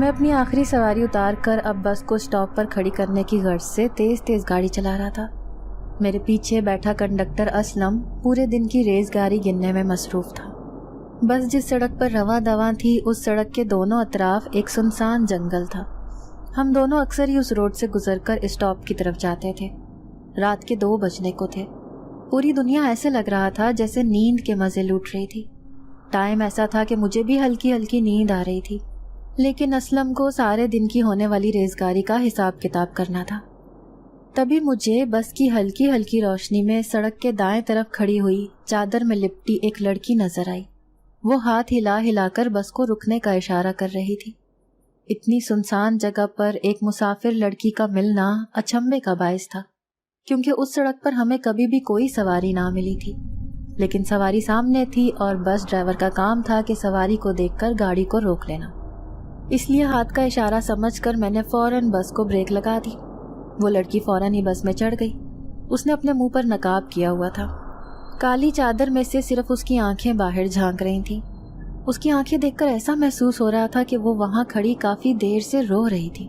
میں اپنی آخری سواری اتار کر اب بس کو اسٹاپ پر کھڑی کرنے کی غرض سے تیز تیز گاڑی چلا رہا تھا۔ میرے پیچھے بیٹھا کنڈکٹر اسلم پورے دن کی ریز گاری گننے میں مصروف تھا۔ بس جس سڑک پر رواں دواں تھی اس سڑک کے دونوں اطراف ایک سنسان جنگل تھا۔ ہم دونوں اکثر ہی اس روڈ سے گزر کر اسٹاپ کی طرف جاتے تھے۔ رات کے 2 بجنے کو تھے۔ پوری دنیا ایسے لگ رہا تھا جیسے نیند کے مزے لوٹ رہی تھی۔ ٹائم ایسا تھا کہ مجھے بھی ہلکی ہلکی نیند آ رہی تھی، لیکن اسلم کو سارے دن کی ہونے والی ریزگاری کا حساب کتاب کرنا تھا۔ تبھی مجھے بس کی ہلکی ہلکی روشنی میں سڑک کے دائیں طرف کھڑی ہوئی چادر میں لپٹی ایک لڑکی نظر آئی۔ وہ ہاتھ ہلا ہلا کر بس کو رکنے کا اشارہ کر رہی تھی۔ اتنی سنسان جگہ پر ایک مسافر لڑکی کا ملنا اچنبھے کا باعث تھا، کیونکہ اس سڑک پر ہمیں کبھی بھی کوئی سواری نہ ملی تھی، لیکن سواری سامنے تھی اور بس ڈرائیور کا کام تھا کہ سواری کو دیکھ کر گاڑی کو روک لینا۔ اس لیے ہاتھ کا اشارہ سمجھ کر میں نے فوراً بس کو بریک لگا دی۔ وہ لڑکی فوراً ہی بس میں چڑھ گئی۔ اس نے اپنے منہ پر نقاب کیا ہوا تھا۔ کالی چادر میں سے صرف اس کی آنکھیں باہر جھانک رہی تھیں۔ اس کی آنکھیں دیکھ کر ایسا محسوس ہو رہا تھا کہ وہ وہاں کھڑی کافی دیر سے رو رہی تھی۔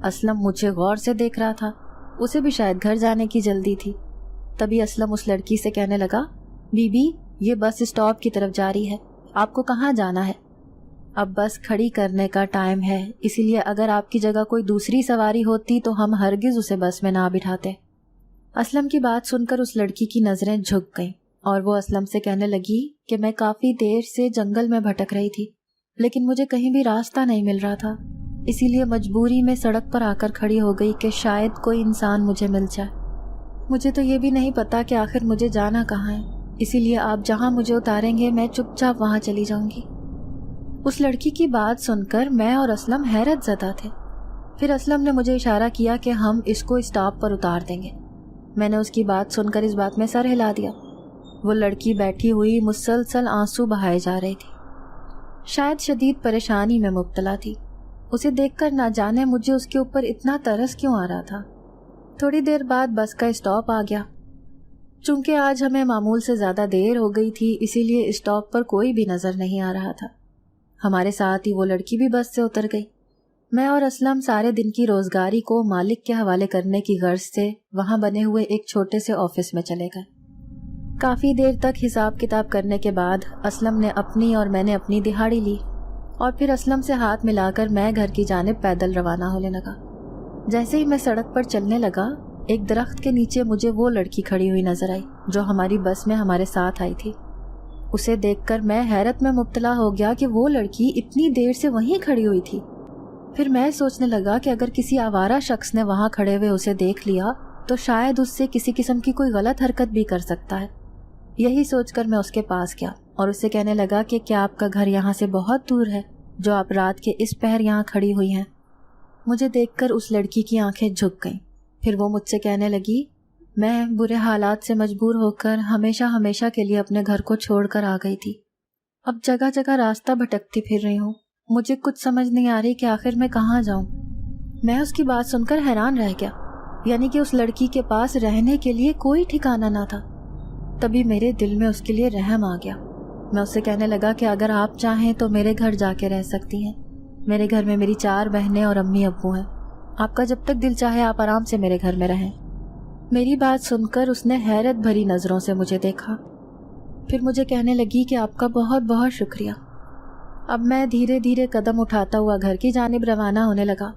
اسلم مجھے غور سے دیکھ رہا تھا، اسے بھی شاید گھر جانے کی جلدی تھی۔ تبھی اسلم اس لڑکی سے کہنے لگا، بی بی یہ بس اسٹاپ کی طرف جا رہی ہے، آپ کو کہاں جانا ہے؟ اب بس کھڑی کرنے کا ٹائم ہے، اسی لیے اگر آپ کی جگہ کوئی دوسری سواری ہوتی تو ہم ہرگز اسے بس میں نہ بٹھاتے۔ اسلم کی بات سن کر اس لڑکی کی نظریں جھک گئیں اور وہ اسلم سے کہنے لگی کہ میں کافی دیر سے جنگل میں بھٹک رہی تھی، لیکن مجھے کہیں بھی راستہ نہیں مل رہا تھا، اسی لیے مجبوری میں سڑک پر آ کر کھڑی ہو گئی کہ شاید کوئی انسان مجھے مل جائے۔ مجھے تو یہ بھی نہیں پتا کہ آخر مجھے جانا کہاں ہے، اسی لیے آپ جہاں مجھے اتاریں گے میں چپ چاپ وہاں چلی جاؤں گی۔ اس لڑکی کی بات سن کر میں اور اسلم حیرت زدہ تھے۔ پھر اسلم نے مجھے اشارہ کیا کہ ہم اس کو اسٹاپ پر اتار دیں گے۔ میں نے اس کی بات سن کر اس بات میں سر ہلا دیا۔ وہ لڑکی بیٹھی ہوئی مسلسل آنسو بہائے جا رہی تھی، شاید شدید پریشانی میں مبتلا تھی۔ اسے دیکھ کر نہ جانے مجھے اس کے اوپر اتنا ترس کیوں آ رہا تھا۔ تھوڑی دیر بعد بس کا اسٹاپ آ گیا۔ چونکہ آج ہمیں معمول سے زیادہ دیر ہو گئی تھی، اسی لیے اسٹاپ پر کوئی بھی نظر نہیں آ رہا تھا۔ ہمارے ساتھ ہی وہ لڑکی بھی بس سے اتر گئی۔ میں اور اسلم سارے دن کی روزگاری کو مالک کے حوالے کرنے کی غرض سے وہاں بنے ہوئے ایک چھوٹے سے آفس میں چلے گئے۔ کافی دیر تک حساب کتاب کرنے کے بعد اسلم نے اپنی اور میں نے اپنی دہاڑی لی، اور پھر اسلم سے ہاتھ ملا کر میں گھر کی جانب پیدل روانہ ہونے لگا۔ جیسے ہی میں سڑک پر چلنے لگا، ایک درخت کے نیچے مجھے وہ لڑکی کھڑی ہوئی نظر آئی جو ہماری بس میں ہمارے ساتھ آئی تھی۔ اسے دیکھ کر میں حیرت میں مبتلا ہو گیا کہ وہ لڑکی اتنی دیر سے وہیں کھڑی ہوئی تھی۔ پھر میں سوچنے لگا کہ اگر کسی آوارہ شخص نے وہاں کھڑے ہوئے اسے دیکھ لیا تو شاید اس سے کسی قسم کی کوئی غلط حرکت بھی کر سکتا ہے۔ یہی سوچ کر میں اس کے پاس گیا اور اس سے کہنے لگا کہ کیا آپ کا گھر یہاں سے بہت دور ہے جو آپ رات کے اس پہر یہاں کھڑی ہوئی ہیں؟ مجھے دیکھ کر اس لڑکی کی آنکھیں جھک گئیں۔ پھر وہ مجھ سے کہنے لگی، میں برے حالات سے مجبور ہو کر ہمیشہ کے لیے اپنے گھر کو چھوڑ کر آ گئی تھی۔ اب جگہ جگہ راستہ بھٹکتی پھر رہی ہوں، مجھے کچھ سمجھ نہیں آ رہی کہ آخر میں کہاں جاؤں۔ میں اس کی بات سن کر حیران رہ گیا، یعنی کہ اس لڑکی کے پاس رہنے کے لیے کوئی ٹھکانہ نہ تھا۔ تبھی میرے دل میں اس کے لیے رحم آ گیا۔ میں اس سے کہنے لگا کہ اگر آپ چاہیں تو میرے گھر جا کے رہ سکتی ہیں، میرے گھر میں میری 4 بہنیں اور امی ابو ہیں، آپ کا جب تک دل چاہے آپ آرام سے میرے گھر میں رہیں۔ میری بات سن کر اس نے حیرت بھری نظروں سے مجھے دیکھا، پھر مجھے کہنے لگی کہ آپ کا بہت بہت شکریہ۔ اب میں دھیرے دھیرے قدم اٹھاتا ہوا گھر کی جانب روانہ ہونے لگا۔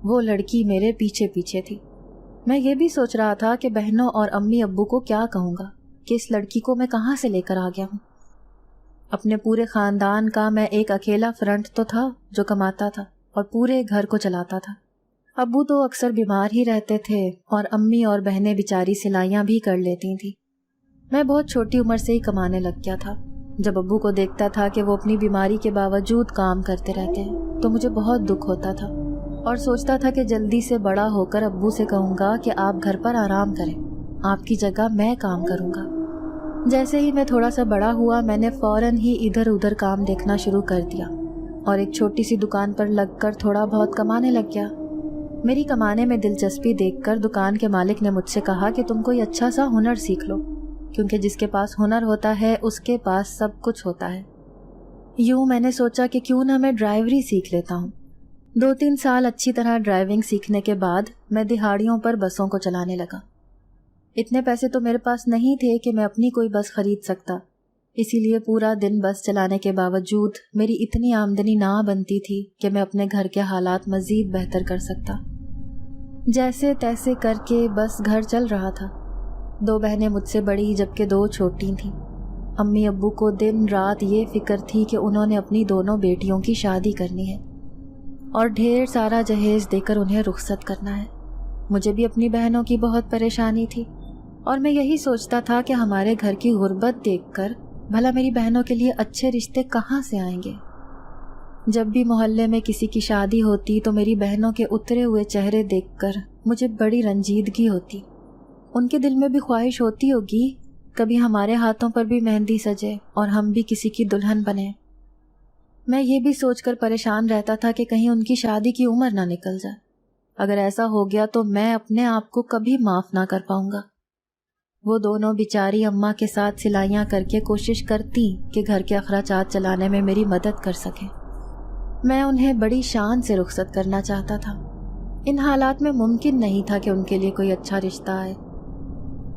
وہ لڑکی میرے پیچھے پیچھے تھی۔ میں یہ بھی سوچ رہا تھا کہ بہنوں اور امی ابو کو کیا کہوں گا کہ اس لڑکی کو میں کہاں سے لے کر آ گیا ہوں۔ اپنے پورے خاندان کا میں ایک اکیلا فرنٹ تو تھا جو کماتا تھا اور پورے گھر کو چلاتا تھا۔ ابو تو اکثر بیمار ہی رہتے تھے اور امی اور بہنیں بیچاری سلائیاں بھی کر لیتی تھیں۔ میں بہت چھوٹی عمر سے ہی کمانے لگ گیا تھا۔ جب ابو کو دیکھتا تھا کہ وہ اپنی بیماری کے باوجود کام کرتے رہتے ہیں تو مجھے بہت دکھ ہوتا تھا اور سوچتا تھا کہ جلدی سے بڑا ہو کر ابو سے کہوں گا کہ آپ گھر پر آرام کریں، آپ کی جگہ میں کام کروں گا۔ جیسے ہی میں تھوڑا سا بڑا ہوا میں نے فوراً ہی ادھر ادھر کام دیکھنا شروع کر دیا اور ایک چھوٹی سی دکان پر لگ کر تھوڑا بہت کمانے لگ گیا۔ میری کمانے میں دلچسپی دیکھ کر دکان کے مالک نے مجھ سے کہا کہ تم کوئی اچھا سا ہنر سیکھ لو، کیونکہ جس کے پاس ہنر ہوتا ہے اس کے پاس سب کچھ ہوتا ہے۔ یوں میں نے سوچا کہ کیوں نہ میں ڈرائیوری سیکھ لیتا ہوں۔ 2-3 سال اچھی طرح ڈرائیونگ سیکھنے کے بعد میں دہاڑیوں پر بسوں کو چلانے لگا۔ اتنے پیسے تو میرے پاس نہیں تھے کہ میں اپنی کوئی بس خرید سکتا، اسی لیے پورا دن بس چلانے کے باوجود میری اتنی آمدنی نہ بنتی تھی کہ میں اپنے گھر کے حالات مزید بہتر کر سکتا۔ جیسے تیسے کر کے بس گھر چل رہا تھا۔ 2 بہنیں مجھ سے بڑی جبکہ 2 چھوٹی تھیں۔ امی ابو کو دن رات یہ فکر تھی کہ انہوں نے اپنی دونوں بیٹیوں کی شادی کرنی ہے اور ڈھیر سارا جہیز دے کر انہیں رخصت کرنا ہے۔ مجھے بھی اپنی بہنوں کی بہت پریشانی تھی اور میں یہی سوچتا تھا کہ ہمارے گھر کی غربت دیکھ کر بھلا میری بہنوں کے لیے اچھے رشتے کہاں سے آئیں گے۔ جب بھی محلے میں کسی کی شادی ہوتی تو میری بہنوں کے اترے ہوئے چہرے دیکھ کر مجھے بڑی رنجیدگی ہوتی۔ ان کے دل میں بھی خواہش ہوتی ہوگی کبھی ہمارے ہاتھوں پر بھی مہندی سجے اور ہم بھی کسی کی دلہن بنیں۔ میں یہ بھی سوچ کر پریشان رہتا تھا کہ کہیں ان کی شادی کی عمر نہ نکل جائے۔ اگر ایسا ہو گیا تو میں اپنے آپ کو کبھی معاف نہ کر پاؤں گا۔ وہ دونوں بیچاری اماں کے ساتھ سلائیاں کر کے کوشش کرتی کہ گھر کے اخراجات چلانے میں میری مدد کر سکیں۔ میں انہیں بڑی شان سے رخصت کرنا چاہتا تھا۔ ان حالات میں ممکن نہیں تھا کہ ان کے لیے کوئی اچھا رشتہ آئے۔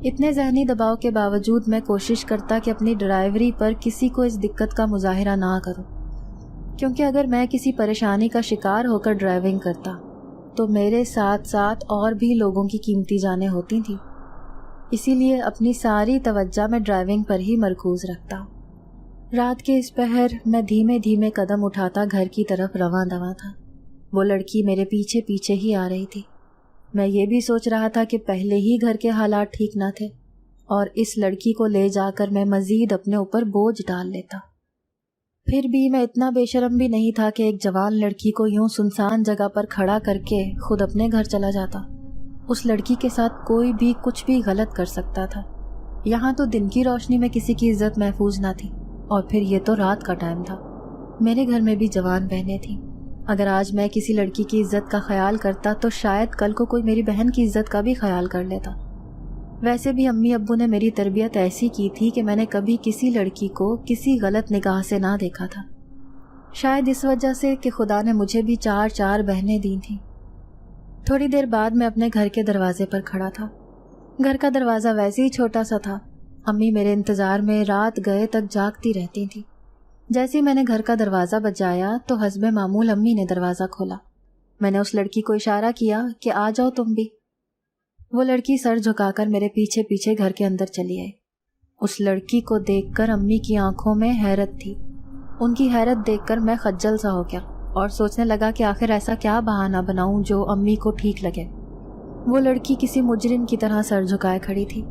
اتنے ذہنی دباؤ کے باوجود میں کوشش کرتا کہ اپنی ڈرائیوری پر کسی کو اس دقت کا مظاہرہ نہ کروں، کیونکہ اگر میں کسی پریشانی کا شکار ہو کر ڈرائیونگ کرتا تو میرے ساتھ ساتھ اور بھی لوگوں کی قیمتی جانیں ہوتی تھیں۔ اسی لیے اپنی ساری توجہ میں ڈرائیونگ پر ہی مرکوز رکھتا۔ رات کے اس پہر میں دھیمے دھیمے قدم اٹھاتا گھر کی طرف رواں دواں تھا۔ وہ لڑکی میرے پیچھے پیچھے ہی آ رہی تھی۔ میں یہ بھی سوچ رہا تھا کہ پہلے ہی گھر کے حالات ٹھیک نہ تھے اور اس لڑکی کو لے جا کر میں مزید اپنے اوپر بوجھ ڈال لیتا۔ پھر بھی میں اتنا بے شرم بھی نہیں تھا کہ ایک جوان لڑکی کو یوں سنسان جگہ پر کھڑا کر کے خود اپنے گھر چلا جاتا۔ اس لڑکی کے ساتھ کوئی بھی کچھ بھی غلط کر سکتا تھا۔ یہاں تو دن کی روشنی میں کسی کی عزت محفوظ نہ تھی اور پھر یہ تو رات کا ٹائم تھا۔ میرے گھر میں بھی جوان بہنیں تھیں۔ اگر آج میں کسی لڑکی کی عزت کا خیال کرتا تو شاید کل کو کوئی میری بہن کی عزت کا بھی خیال کر لیتا۔ ویسے بھی امی ابو نے میری تربیت ایسی کی تھی کہ میں نے کبھی کسی لڑکی کو کسی غلط نگاہ سے نہ دیکھا تھا۔ شاید اس وجہ سے کہ خدا نے مجھے بھی 4 بہنیں دی تھیں۔ تھوڑی دیر بعد میں اپنے گھر کے دروازے پر کھڑا تھا۔ گھر کا دروازہ ویسے ہی چھوٹا سا تھا۔ امی میرے انتظار میں رات گئے تک جاگتی رہتی تھی۔ جیسے میں نے گھر کا دروازہ بجایا تو حسب معمول امی نے دروازہ کھولا۔ میں نے اس لڑکی کو اشارہ کیا کہ آ جاؤ تم بھی۔ وہ لڑکی سر جھکا کر میرے پیچھے پیچھے گھر کے اندر چلی آئی۔ اس لڑکی کو دیکھ کر امی کی آنکھوں میں حیرت تھی۔ ان کی حیرت دیکھ کر میں خجل سا ہو گیا اور سوچنے لگا کہ آخر ایسا کیا بہانہ بناؤں جو امی کو ٹھیک لگے۔ وہ لڑکی کسی مجرم کی طرح سر جھکائے کھڑی تھی۔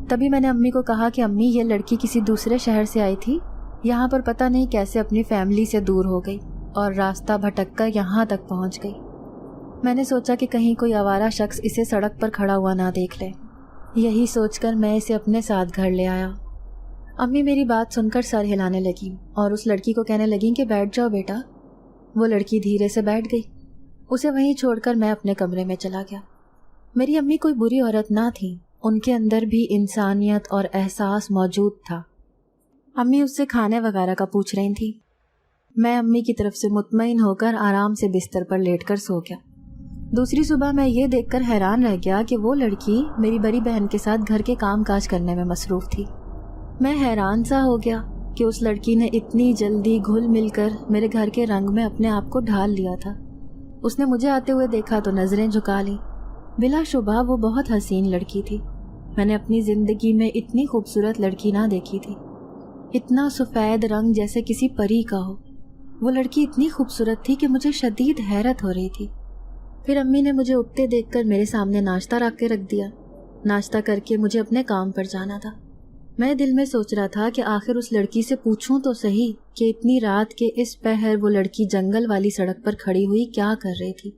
تبھی میں نے امی کو کہا کہ امی یہ لڑکی کسی دوسرے شہر سے آئی تھی، یہاں پر پتہ نہیں کیسے اپنی فیملی سے دور ہو گئی اور راستہ بھٹک کر یہاں تک پہنچ گئی۔ میں نے سوچا کہ کہیں کوئی آوارہ شخص اسے سڑک پر کھڑا ہوا نہ دیکھ لے۔ یہی سوچ کر میں اسے اپنے ساتھ گھر لے آیا۔ امی میری بات سن کر سر ہلانے لگی اور اس لڑکی کو کہنے لگیں کہ بیٹھ جاؤ بیٹا۔ وہ لڑکی دھیرے سے بیٹھ گئی۔ اسے وہیں چھوڑ کر میں اپنے کمرے میں چلا گیا۔ میری امی کوئی بری عورت نہ تھی، ان کے اندر بھی انسانیت اور احساس موجود تھا۔ امی اس سے کھانے وغیرہ کا پوچھ رہی تھی۔ میں امی کی طرف سے مطمئن ہو کر آرام سے بستر پر لیٹ کر سو گیا۔ دوسری صبح میں یہ دیکھ کر حیران رہ گیا کہ وہ لڑکی میری بڑی بہن کے ساتھ گھر کے کام کاج کرنے میں مصروف تھی۔ میں حیران سا ہو گیا کہ اس لڑکی نے اتنی جلدی گھل مل کر میرے گھر کے رنگ میں اپنے آپ کو ڈھال لیا تھا۔ اس نے مجھے آتے ہوئے دیکھا تو نظریں جھکا لی۔ بلا شبہ وہ بہت حسین لڑکی تھی۔ میں نے اپنی زندگی میں اتنی خوبصورت لڑکی نہ دیکھی تھی۔ اتنا سفید رنگ جیسے کسی پری کا ہو۔ وہ لڑکی اتنی خوبصورت تھی کہ مجھے شدید حیرت ہو رہی تھی۔ پھر امی نے مجھے اٹھتے دیکھ کر میرے سامنے ناشتہ رکھ کے رکھ دیا۔ ناشتہ کر کے مجھے اپنے کام پر جانا تھا۔ میں دل میں سوچ رہا تھا کہ آخر اس لڑکی سے پوچھوں تو صحیح کہ اتنی رات کے اس پہر وہ لڑکی جنگل والی سڑک پر کھڑی ہوئی کیا کر رہی تھی۔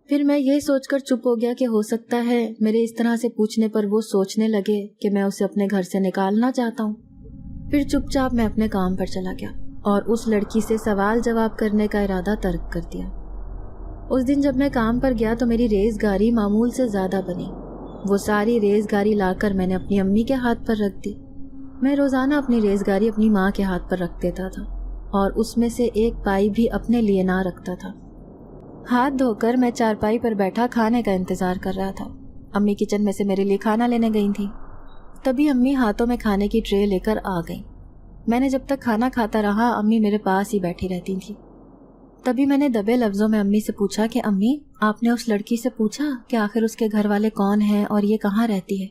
پھر میں یہ سوچ کر چپ ہو گیا کہ ہو سکتا ہے میرے اس طرح سے پوچھنے پر وہ سوچنے لگے کہ میں اسے اپنے گھر سے نکالنا چاہتا ہوں۔ پھر چپ چاپ میں اپنے کام پر چلا گیا اور اس لڑکی سے سوال جواب کرنے کا ارادہ ترک کر دیا۔ اس دن جب میں کام پر گیا تو میری ریز گاری معمول سے زیادہ بنی۔ وہ ساری ریز گاری لا کر میں نے اپنی امی کے ہاتھ پر رکھ دی۔ میں روزانہ اپنی ریز گاری اپنی ماں کے ہاتھ پر رکھ دیتا تھا اور اس میں سے ایک پائی بھی اپنے لیے نہ رکھتا تھا۔ ہاتھ دھوکر میں چارپائی پر بیٹھا کھانے کا انتظار کر رہا تھا۔ امی کچن میں سے میرے لیے کھانا لینے گئی تھیں۔ تبھی امی ہاتھوں میں کھانے کی ٹرے لے کر آ گئیں۔ میں نے جب تک کھانا کھاتا رہا امی میرے پاس ہی بیٹھی رہتی تھیں۔ تبھی میں نے دبے لفظوں میں امی سے پوچھا کہ امی، آپ نے اس لڑکی سے پوچھا کہ آخر اس کے گھر والے کون ہیں اور یہ کہاں رہتی ہے؟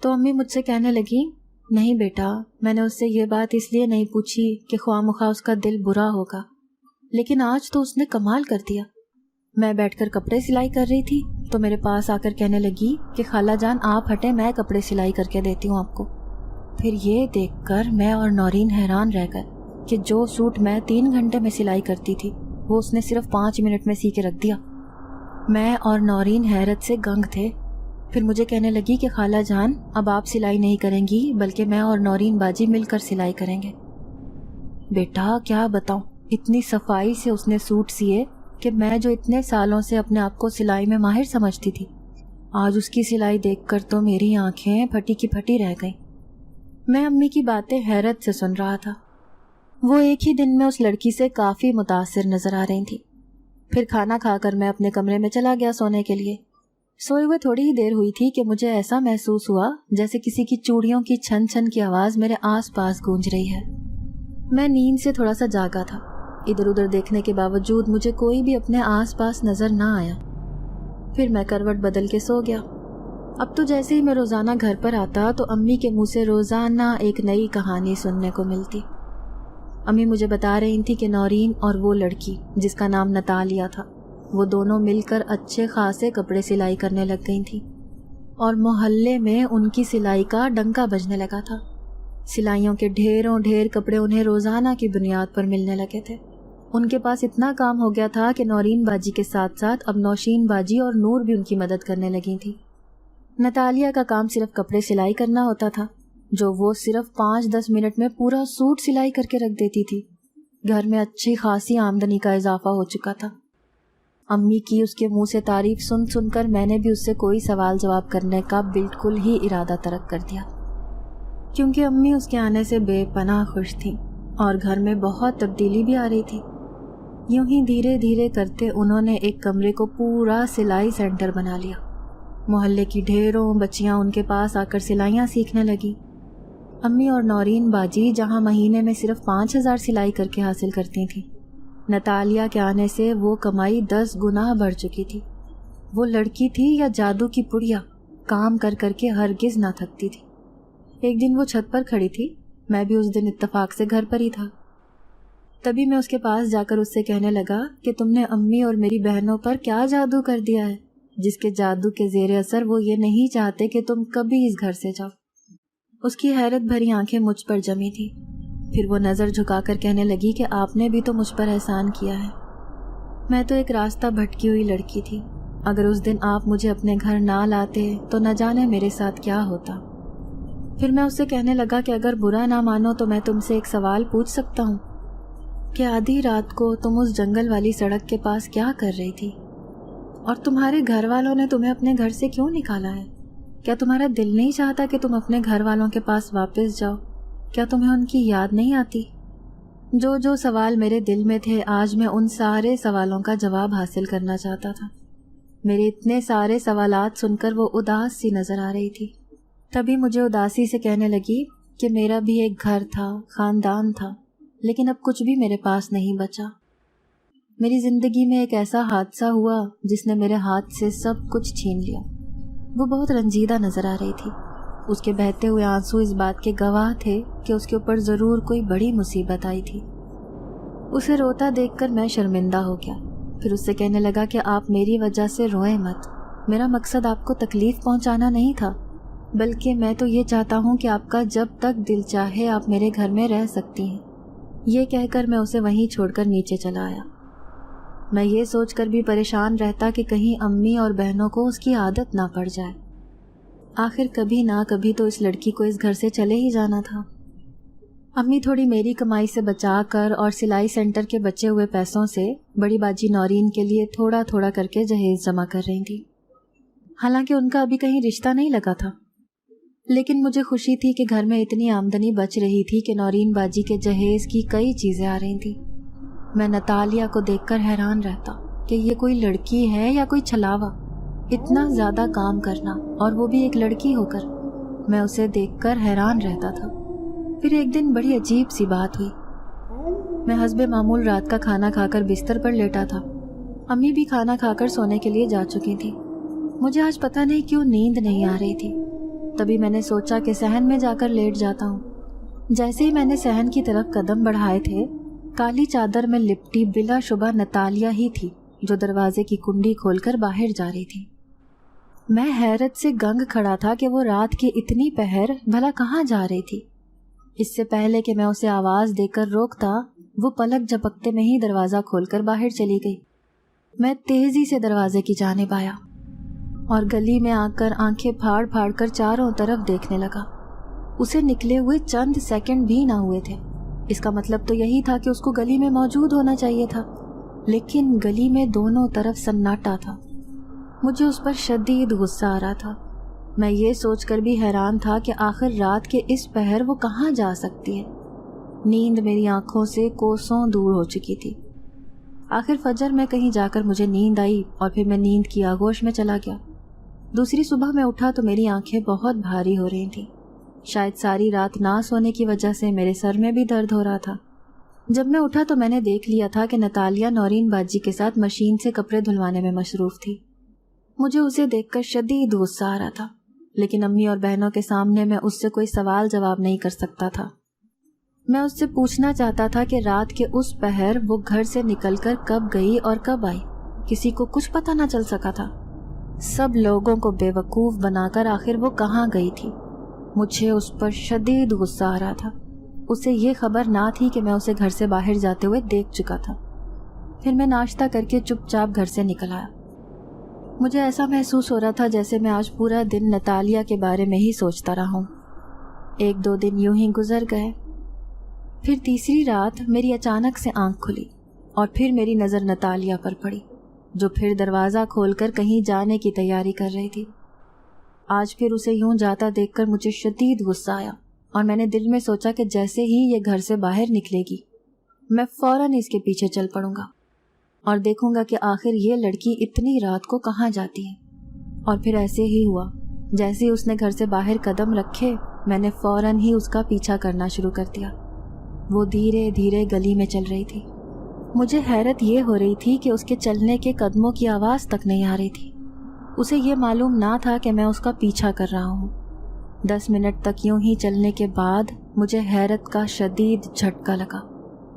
تو امی مجھ سے کہنے لگی، نہیں بیٹا، میں نے اس سے یہ بات اس لیے نہیں پوچھی کہ خواہ مخواہ اس کا دل برا ہوگا، لیکن آج تو اس نے کمال کر دیا۔ میں بیٹھ کر کپڑے سلائی کر رہی تھی تو میرے پاس آ کر کہنے لگی کہ خالہ جان آپ ہٹیں، میں کپڑے سلائی کر کے دیتی ہوں آپ کو۔ پھر یہ دیکھ کر میں اور نورین حیران رہ گئے کہ جو سوٹ میں 3 گھنٹے میں سلائی کرتی تھی وہ اس نے صرف 5 منٹ میں سی کے رکھ دیا۔ میں اور نورین حیرت سے گنگ تھے۔ پھر مجھے کہنے لگی کہ خالہ جان اب آپ سلائی نہیں کریں گی بلکہ میں اور نورین باجی مل کر سلائی کریں گے۔ بیٹا کیا بتاؤں، اتنی صفائی سے اس نے سوٹ سیے کہ میں جو اتنے سالوں سے اپنے آپ کو سلائی میں ماہر سمجھتی تھی، آج اس کی سلائی دیکھ کر تو میری آنکھیں پھٹی کی پھٹی رہ گئیں۔ میں امی کی باتیں حیرت سے سن رہا تھا۔ وہ ایک ہی دن میں اس لڑکی سے کافی متاثر نظر آ رہی تھی۔ پھر کھانا کھا کر میں اپنے کمرے میں چلا گیا سونے کے لیے۔ سوئے ہوئے تھوڑی ہی دیر ہوئی تھی کہ مجھے ایسا محسوس ہوا جیسے کسی کی چوڑیوں کی چھن چھن کی آواز میرے آس پاس گونج رہی ہے۔ میں نیند سے تھوڑا سا جاگا تھا۔ ادھر ادھر دیکھنے کے باوجود مجھے کوئی بھی اپنے آس پاس نظر نہ آیا۔ پھر میں کروٹ بدل کے سو گیا۔ اب تو جیسے ہی میں روزانہ گھر پر آتا تو امی کے منہ سے روزانہ ایک نئی کہانی سننے کو ملتی۔ امی مجھے بتا رہی تھی کہ نورین اور وہ لڑکی جس کا نام نتالیہ تھا، وہ دونوں مل کر اچھے خاصے کپڑے سلائی کرنے لگ گئی تھیں اور محلے میں ان کی سلائی کا ڈنکا بجنے لگا تھا۔ سلائیوں کے ڈھیروں ڈھیر کپڑے انہیں روزانہ کی بنیاد پر ملنے لگے تھے۔ ان کے پاس اتنا کام ہو گیا تھا کہ نورین باجی کے ساتھ ساتھ اب نوشین باجی اور نور بھی ان کی مدد کرنے لگی تھی۔ نتالیہ کا کام صرف کپڑے سلائی کرنا ہوتا تھا، جو وہ صرف 5-10 منٹ میں پورا سوٹ سلائی کر کے رکھ دیتی تھی۔ گھر میں اچھی خاصی آمدنی کا اضافہ ہو چکا تھا۔ امی کی اس کے منہ سے تعریف سن سن کر میں نے بھی اس سے کوئی سوال جواب کرنے کا بالکل ہی ارادہ ترک کر دیا، کیونکہ امی اس کے آنے سے بے پناہ خوش تھیں اور گھر میں بہت تبدیلی بھی آ رہی تھی۔ یوں ہی دھیرے دھیرے کرتے انہوں نے ایک کمرے کو پورا سلائی سینٹر بنا لیا۔ محلے کی ڈھیروں بچیاں ان کے پاس آ کر سلائیاں سیکھنے لگی۔ امی اور نورین باجی جہاں مہینے میں صرف 5000 سلائی کر کے حاصل کرتی تھیں، نتالیہ کے آنے سے وہ کمائی 10 گنا بڑھ چکی تھی۔ وہ لڑکی تھی یا جادو کی پڑیا، کام کر کر کے ہرگز نہ تھکتی تھی۔ ایک دن وہ چھت پر کھڑی تھی، میں بھی اس دن اتفاق سے گھر پر ہی تھا۔ تبھی میں اس کے پاس جا کر اس سے کہنے لگا کہ تم نے امی اور میری بہنوں پر کیا جادو کر دیا ہے، جس کے جادو کے زیر اثر وہ یہ نہیں چاہتے کہ تم کبھی اس گھر سے جاؤ۔ اس کی حیرت بھری آنکھیں مجھ پر جمی تھی۔ پھر وہ نظر جھکا کر کہنے لگی کہ آپ نے بھی تو مجھ پر احسان کیا ہے۔ میں تو ایک راستہ بھٹکی ہوئی لڑکی تھی، اگر اس دن آپ مجھے اپنے گھر نہ لاتے تو نہ جانے میرے ساتھ کیا ہوتا۔ پھر میں اس سے کہنے لگا کہ اگر برا نہ مانو تو میں تم سے ایک سوال پوچھ سکتا ہوں کہ آدھی رات کو تم اس جنگل والی سڑک کے پاس کیا کر رہی تھی، اور تمہارے گھر والوں نے تمہیں اپنے گھر سے کیوں نکالا ہے؟ کیا تمہارا دل نہیں چاہتا کہ تم اپنے گھر والوں کے پاس واپس جاؤ؟ کیا تمہیں ان کی یاد نہیں آتی؟ جو سوال میرے دل میں تھے، آج میں ان سارے سوالوں کا جواب حاصل کرنا چاہتا تھا۔ میرے اتنے سارے سوالات سن کر وہ اداس سی نظر آ رہی تھی۔ تبھی مجھے اداسی سے کہنے لگی کہ میرا بھی ایک گھر تھا، خاندان تھا، لیکن اب کچھ بھی میرے پاس نہیں بچا۔ میری زندگی میں ایک ایسا حادثہ ہوا جس نے میرے ہاتھ سے سب کچھ چھین لیا۔ وہ بہت رنجیدہ نظر آ رہی تھی۔ اس کے بہتے ہوئے آنسو اس بات کے گواہ تھے کہ اس کے اوپر ضرور کوئی بڑی مصیبت آئی تھی۔ اسے روتا دیکھ کر میں شرمندہ ہو گیا۔ پھر اس سے کہنے لگا کہ آپ میری وجہ سے روئیں مت، میرا مقصد آپ کو تکلیف پہنچانا نہیں تھا، بلکہ میں تو یہ چاہتا ہوں کہ آپ کا جب تک دل چاہے آپ میرے گھر میں رہ سکتی ہیں۔ یہ کہہ کر میں اسے وہیں چھوڑ کر نیچے چلا آیا۔ میں یہ سوچ کر بھی پریشان رہتا کہ کہیں امی اور بہنوں کو اس کی عادت نہ پڑ جائے۔ آخر کبھی نہ کبھی تو اس لڑکی کو اس گھر سے چلے ہی جانا تھا۔ امی تھوڑی میری کمائی سے بچا کر اور سلائی سینٹر کے بچے ہوئے پیسوں سے بڑی باجی نورین کے لیے تھوڑا تھوڑا کر کے جہیز جمع کر رہی تھی۔ حالانکہ ان کا ابھی کہیں رشتہ نہیں لگا تھا، لیکن مجھے خوشی تھی کہ گھر میں اتنی آمدنی بچ رہی تھی کہ نورین باجی کے جہیز کی کئی چیزیں آ رہی تھیں۔ میں نتالیہ کو دیکھ کر حیران رہتا کہ یہ کوئی لڑکی ہے یا کوئی چھلاوا، اتنا زیادہ کام کرنا اور وہ بھی ایک لڑکی ہو کر۔ میں اسے دیکھ کر حیران رہتا تھا۔ پھر ایک دن بڑی عجیب سی بات ہوئی۔ میں حسب معمول رات کا کھانا کھا کر بستر پر لیٹا تھا۔ امی بھی کھانا کھا کر سونے کے لیے جا چکی تھی۔ مجھے آج پتہ نہیں کیوں نیند نہیں آ رہی تھی۔ تبھی میں نے سوچا کہ صحن میں جا کر لیٹ جاتا ہوں۔ جیسے ہی میں نے صحن کی طرف قدم بڑھائے تھے، کالی چادر میں لپٹی بلا شبہ نتالیہ ہی تھی جو دروازے کی کنڈی کھول کر باہر جا رہی تھی۔ میں حیرت سے گنگ کھڑا تھا کہ وہ رات کی اتنی پہر بھلا کہاں جا رہی تھی۔ اس سے پہلے کہ میں اسے آواز دے کر روکتا، وہ پلک جھپکتے میں ہی دروازہ کھول کر باہر چلی گئی۔ میں تیزی سے دروازے کی جانب آیا اور گلی میں آ کر آنکھیں پھاڑ پھاڑ کر چاروں طرف دیکھنے لگا۔ اسے نکلے ہوئے چند سیکنڈ بھی نہ ہوئے تھے۔ اس کا مطلب تو یہی تھا کہ اس کو گلی میں موجود ہونا چاہیے تھا، لیکن گلی میں دونوں طرف سناٹا تھا۔ مجھے اس پر شدید غصہ آ رہا تھا۔ میں یہ سوچ کر بھی حیران تھا کہ آخر رات کے اس پہر وہ کہاں جا سکتی ہے۔ نیند میری آنکھوں سے کوسوں دور ہو چکی تھی۔ آخر فجر میں کہیں جا کر مجھے نیند آئی اور پھر میں نیند کی آغوش میں چلا گیا۔ دوسری صبح میں اٹھا تو میری آنکھیں بہت بھاری ہو رہی تھیں۔ شاید ساری رات نہ سونے کی وجہ سے میرے سر میں بھی درد ہو رہا تھا۔ جب میں اٹھا تو میں نے دیکھ لیا تھا کہ نتالیہ نورین باجی کے ساتھ مشین سے کپڑے دھلوانے میں مصروف تھی۔ مجھے اسے دیکھ کر شدید غصہ آ رہا تھا، لیکن امی اور بہنوں کے سامنے میں اس سے کوئی سوال جواب نہیں کر سکتا تھا۔ میں اس سے پوچھنا چاہتا تھا کہ رات کے اس پہر وہ گھر سے نکل کر کب گئی اور کب آئی۔ کسی کو کچھ پتہ نہ چل سکا تھا۔ سب لوگوں کو بے وقوف بنا کر آخر وہ کہاں گئی تھی۔ مجھے اس پر شدید غصہ آ رہا تھا۔ اسے یہ خبر نہ تھی کہ میں اسے گھر سے باہر جاتے ہوئے دیکھ چکا تھا۔ پھر میں ناشتہ کر کے چپ چاپ گھر سے نکل آیا۔ مجھے ایسا محسوس ہو رہا تھا جیسے میں آج پورا دن نتالیہ کے بارے میں ہی سوچتا رہا ہوں۔ ایک دو دن یوں ہی گزر گئے۔ پھر تیسری رات میری اچانک سے آنکھ کھلی اور پھر میری نظر نتالیہ پر پڑی، جو پھر دروازہ کھول کر کہیں جانے کی تیاری کر رہی تھی۔ آج پھر اسے یوں جاتا دیکھ کر مجھے شدید غصہ آیا اور میں نے دل میں سوچا کہ جیسے ہی یہ گھر سے باہر نکلے گی میں فوراً اس کے پیچھے چل پڑوں گا اور دیکھوں گا کہ آخر یہ لڑکی اتنی رات کو کہاں جاتی ہے۔ اور پھر ایسے ہی ہوا۔ جیسے ہی اس نے گھر سے باہر قدم رکھے، میں نے فوراً ہی اس کا پیچھا کرنا شروع کر دیا۔ وہ دھیرے دھیرے گلی میں چل رہی تھی۔ مجھے حیرت یہ ہو رہی تھی کہ اس کے چلنے کے قدموں کی آواز تک نہیں آ رہی تھی۔ اسے یہ معلوم نہ تھا کہ میں اس کا پیچھا کر رہا ہوں۔ 10 منٹ تک یوں ہی چلنے کے بعد مجھے حیرت کا شدید جھٹکا لگا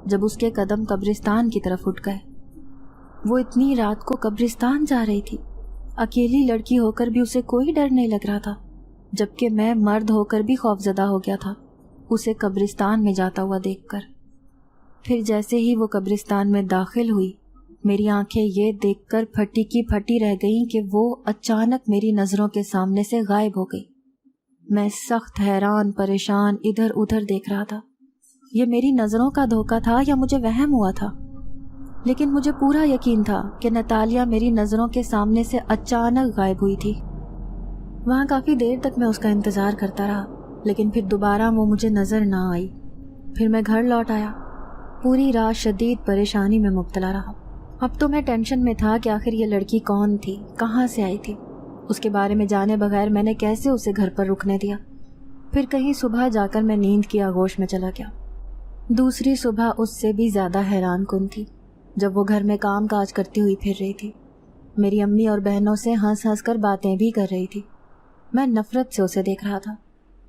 جب اس کے قدم قبرستان کی طرف اٹھ گئے۔ وہ اتنی رات کو قبرستان جا رہی تھی۔ اکیلی لڑکی ہو کر بھی اسے کوئی ڈر نہیں لگ رہا تھا، جبکہ میں مرد ہو کر بھی خوفزدہ ہو گیا تھا اسے قبرستان میں جاتا ہوا دیکھ کر۔ پھر جیسے ہی وہ قبرستان میں داخل ہوئی، میری آنکھیں یہ دیکھ کر پھٹی کی پھٹی رہ گئیں کہ وہ اچانک میری نظروں کے سامنے سے غائب ہو گئی۔ میں سخت حیران پریشان ادھر ادھر دیکھ رہا تھا۔ یہ میری نظروں کا دھوکہ تھا یا مجھے وہم ہوا تھا؟ لیکن مجھے پورا یقین تھا کہ نتالیہ میری نظروں کے سامنے سے اچانک غائب ہوئی تھی۔ وہاں کافی دیر تک میں اس کا انتظار کرتا رہا، لیکن پھر دوبارہ وہ مجھے نظر نہ آئی۔ پھر میں گھر لوٹ آیا۔ پوری رات شدید پریشانی میں مبتلا رہا۔ اب تو میں ٹینشن میں تھا کہ آخر یہ لڑکی کون تھی، کہاں سے آئی تھی، اس کے بارے میں جانے بغیر میں نے کیسے اسے گھر پر رکنے دیا۔ پھر کہیں صبح جا کر میں نیند کی آغوش میں چلا گیا۔ دوسری صبح اس سے بھی زیادہ حیران کن تھی، جب وہ گھر میں کام کاج کرتی ہوئی پھر رہی تھی۔ میری امی اور بہنوں سے ہنس ہنس کر باتیں بھی کر رہی تھی۔ میں نفرت سے اسے دیکھ رہا تھا۔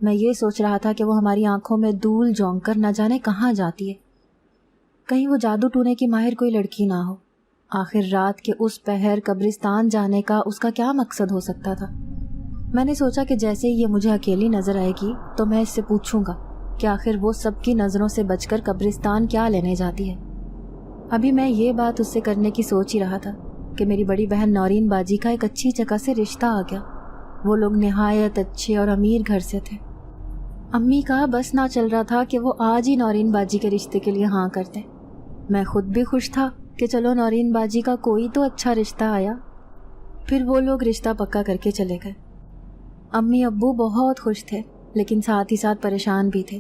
میں یہ سوچ رہا تھا کہ وہ ہماری آنکھوں میں دھول جھونک کر نہ جانے کہاں جاتی ہے۔ کہیں وہ جادو ٹونے کی ماہر کوئی لڑکی نہ ہو۔ آخر رات کے اس پہر قبرستان جانے کا اس کا کیا مقصد ہو سکتا تھا؟ میں نے سوچا کہ جیسے ہی یہ مجھے اکیلی نظر آئے گی تو میں اس سے پوچھوں گا کہ آخر وہ سب کی نظروں سے بچ کر قبرستان کیا لینے جاتی ہے۔ ابھی میں یہ بات اس سے کرنے کی سوچ ہی رہا تھا کہ میری بڑی بہن نورین باجی کا ایک اچھی جگہ سے رشتہ آ گیا۔ وہ لوگ نہایت اچھے اور امیر گھر سے تھے۔ امی کا بس نہ چل رہا تھا کہ وہ آج ہی نورین باجی کے رشتے کے لیے ہاں کر دیں۔ میں خود بھی خوش تھا کہ چلو نورین باجی کا کوئی تو اچھا رشتہ آیا۔ پھر وہ لوگ رشتہ پکا کر کے چلے گئے۔ امی ابو بہت خوش تھے، لیکن ساتھ ہی ساتھ پریشان بھی تھے،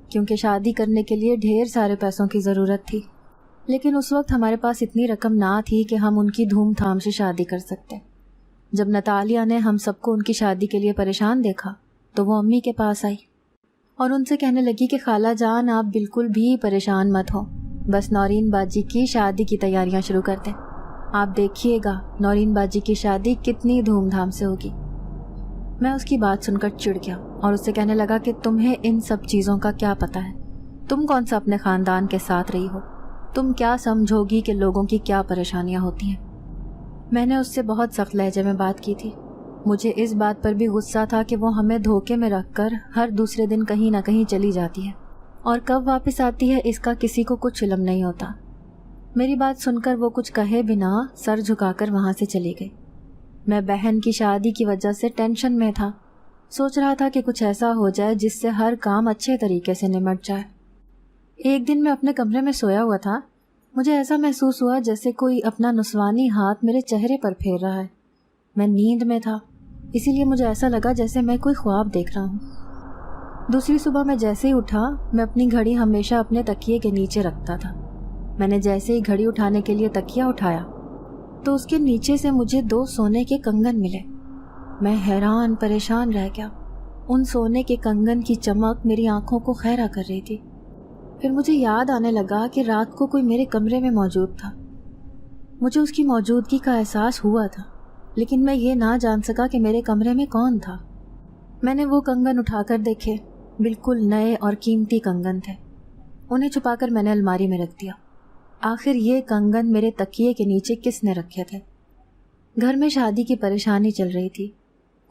کیونکہ شادی کرنے کے لیے ڈھیر سارے پیسوں کی ضرورت تھی۔ لیکن اس وقت ہمارے پاس اتنی رقم نہ تھی کہ ہم ان کی دھوم دھام سے شادی کر سکتے۔ جب نتالیہ نے ہم سب کو ان کی شادی کے لیے پریشان دیکھا تو وہ امی کے پاس آئی اور ان سے کہنے لگی کہ خالہ جان آپ بالکل بھی پریشان مت ہو، بس نورین باجی کی شادی کی تیاریاں شروع کر دیں، آپ دیکھیے گا نورین باجی کی شادی کتنی دھوم دھام سے ہوگی۔ میں اس کی بات سن کر چڑ گیا اور اس سے کہنے لگا کہ تمہیں ان سب چیزوں کا کیا پتہ ہے؟ تم کون سا اپنے خاندان کے ساتھ رہی ہو؟ تم کیا سمجھو گی کہ لوگوں کی کیا پریشانیاں ہوتی ہیں؟ میں نے اس سے بہت سخت لہجے میں بات کی تھی۔ مجھے اس بات پر بھی غصہ تھا کہ وہ ہمیں دھوکے میں رکھ کر ہر دوسرے دن کہیں نہ کہیں چلی جاتی ہے اور کب واپس آتی ہے اس کا کسی کو کچھ علم نہیں ہوتا۔ میری بات سن کر وہ کچھ کہے بنا سر جھکا کر وہاں سے چلی گئی۔ میں بہن کی شادی کی وجہ سے ٹینشن میں تھا، سوچ رہا تھا کہ کچھ ایسا ہو جائے جس سے ہر کام اچھے طریقے سے نمٹ جائے۔ ایک دن میں اپنے کمرے میں سویا ہوا تھا، مجھے ایسا محسوس ہوا جیسے کوئی اپنا نسوانی ہاتھ میرے چہرے پر پھیر رہا ہے۔ میں نیند میں تھا، اسی لیے مجھے ایسا لگا جیسے میں کوئی خواب دیکھ رہا ہوں۔ دوسری صبح میں جیسے ہی اٹھا، میں اپنی گھڑی ہمیشہ اپنے تکیے کے نیچے رکھتا تھا۔ میں نے جیسے ہی گھڑی اٹھانے کے لیے تکیہ اٹھایا تو اس کے نیچے سے مجھے 2 سونے کے کنگن ملے۔ میں حیران پریشان رہ گیا۔ ان سونے کے کنگن کی چمک میری آنکھوں کو خیرہ کر رہی تھی۔ پھر مجھے یاد آنے لگا کہ رات کو کوئی میرے کمرے میں موجود تھا۔ مجھے اس کی موجودگی کا احساس ہوا تھا، لیکن میں یہ نہ جان سکا کہ میرے کمرے میں کون تھا۔ میں نے وہ کنگن اٹھا کر دیکھے، بالکل نئے اور قیمتی کنگن تھے۔ انہیں چھپا کر میں نے الماری میں رکھ دیا۔ آخر یہ کنگن میرے تکیے کے نیچے کس نے رکھے تھے؟ گھر میں شادی کی پریشانی چل رہی تھی۔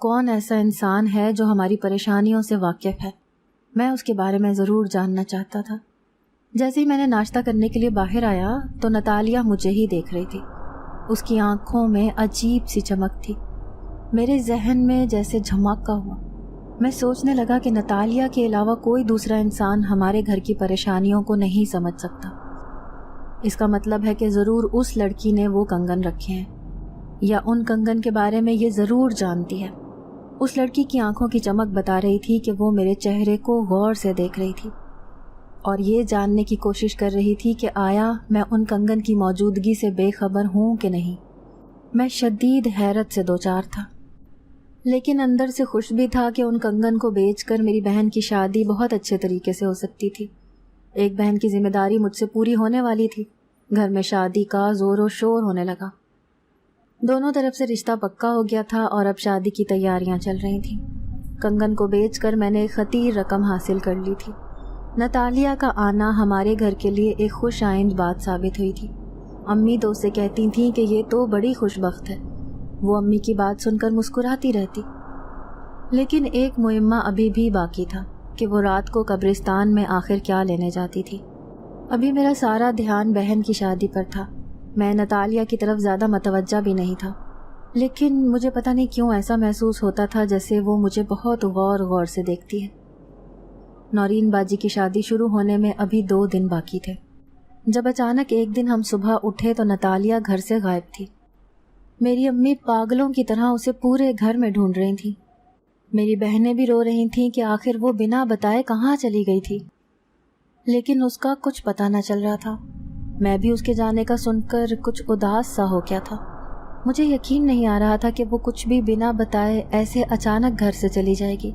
کون ایسا انسان ہے جو ہماری پریشانیوں سے واقف ہے؟ میں اس کے بارے میں ضرور جاننا چاہتا تھا۔ جیسے ہی میں نے ناشتہ کرنے کے لیے باہر آیا تو نتالیہ مجھے ہی دیکھ رہی تھی۔ اس کی آنکھوں میں عجیب سی چمک تھی۔ میرے ذہن میں جیسے جھماکا ہوا۔ میں سوچنے لگا کہ نتالیہ کے علاوہ کوئی دوسرا انسان ہمارے گھر کی پریشانیوں کو نہیں سمجھ سکتا۔ اس کا مطلب ہے کہ ضرور اس لڑکی نے وہ کنگن رکھے ہیں، یا ان کنگن کے بارے میں یہ ضرور جانتی ہے۔ اس لڑکی کی آنکھوں کی چمک بتا رہی تھی کہ وہ میرے چہرے کو غور سے دیکھ رہی تھی اور یہ جاننے کی کوشش کر رہی تھی کہ آیا میں ان کنگن کی موجودگی سے بے خبر ہوں کہ نہیں۔ میں شدید حیرت سے دوچار تھا، لیکن اندر سے خوش بھی تھا کہ ان کنگن کو بیچ کر میری بہن کی شادی بہت اچھے طریقے سے ہو سکتی تھی۔ ایک بہن کی ذمہ داری مجھ سے پوری ہونے والی تھی۔ گھر میں شادی کا زور و شور ہونے لگا۔ دونوں طرف سے رشتہ پکا ہو گیا تھا اور اب شادی کی تیاریاں چل رہی تھیں۔ کنگن کو بیچ کر میں نے ایک خطیر رقم حاصل کر لی تھی۔ نتالیہ کا آنا ہمارے گھر کے لیے ایک خوش آئند بات ثابت ہوئی تھی۔ امی تو اسے کہتی تھیں کہ یہ تو بڑی خوش بخت ہے۔ وہ امی کی بات سن کر مسکراتی رہتی۔ لیکن ایک معمہ ابھی بھی باقی تھا کہ وہ رات کو قبرستان میں آخر کیا لینے جاتی تھی۔ ابھی میرا سارا دھیان بہن کی شادی پر تھا۔ میں نتالیہ کی طرف زیادہ متوجہ بھی نہیں تھا، لیکن مجھے پتہ نہیں کیوں ایسا محسوس ہوتا تھا جیسے وہ مجھے بہت غور سے دیکھتی ہے۔ نورین باجی کی شادی شروع ہونے میں ابھی 2 دن باقی تھے، جب اچانک ایک دن ہم صبح اٹھے تو نتالیہ گھر سے غائب تھی۔ میری امی پاگلوں کی طرح اسے پورے گھر میں ڈھونڈ رہی تھیں۔ میری بہنیں بھی رو رہی تھیں کہ آخر وہ بنا بتائے کہاں چلی گئی تھی، لیکن اس کا کچھ پتہ نہ چل رہا تھا۔ میں بھی اس کے جانے کا سن کر کچھ اداس سا ہو گیا تھا۔ مجھے یقین نہیں آ رہا تھا کہ وہ کچھ بھی بنا بتائے ایسے اچانک گھر سے چلی جائے گی۔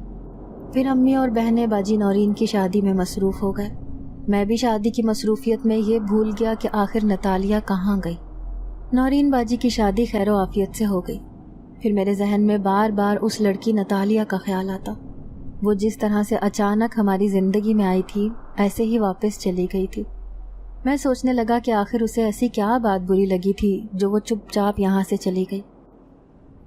پھر امی اور بہنیں باجی نورین کی شادی میں مصروف ہو گئے۔ میں بھی شادی کی مصروفیت میں یہ بھول گیا کہ آخر نتالیہ کہاں گئی۔ نورین باجی کی شادی خیر و عافیت سے ہو گئی۔ پھر میرے ذہن میں بار بار اس لڑکی نتالیہ کا خیال آتا۔ وہ جس طرح سے اچانک ہماری زندگی میں آئی تھی ایسے ہی واپس چلی گئی تھی۔ میں سوچنے لگا کہ آخر اسے ایسی کیا بات بری لگی تھی جو وہ چپ چاپ یہاں سے چلی گئی۔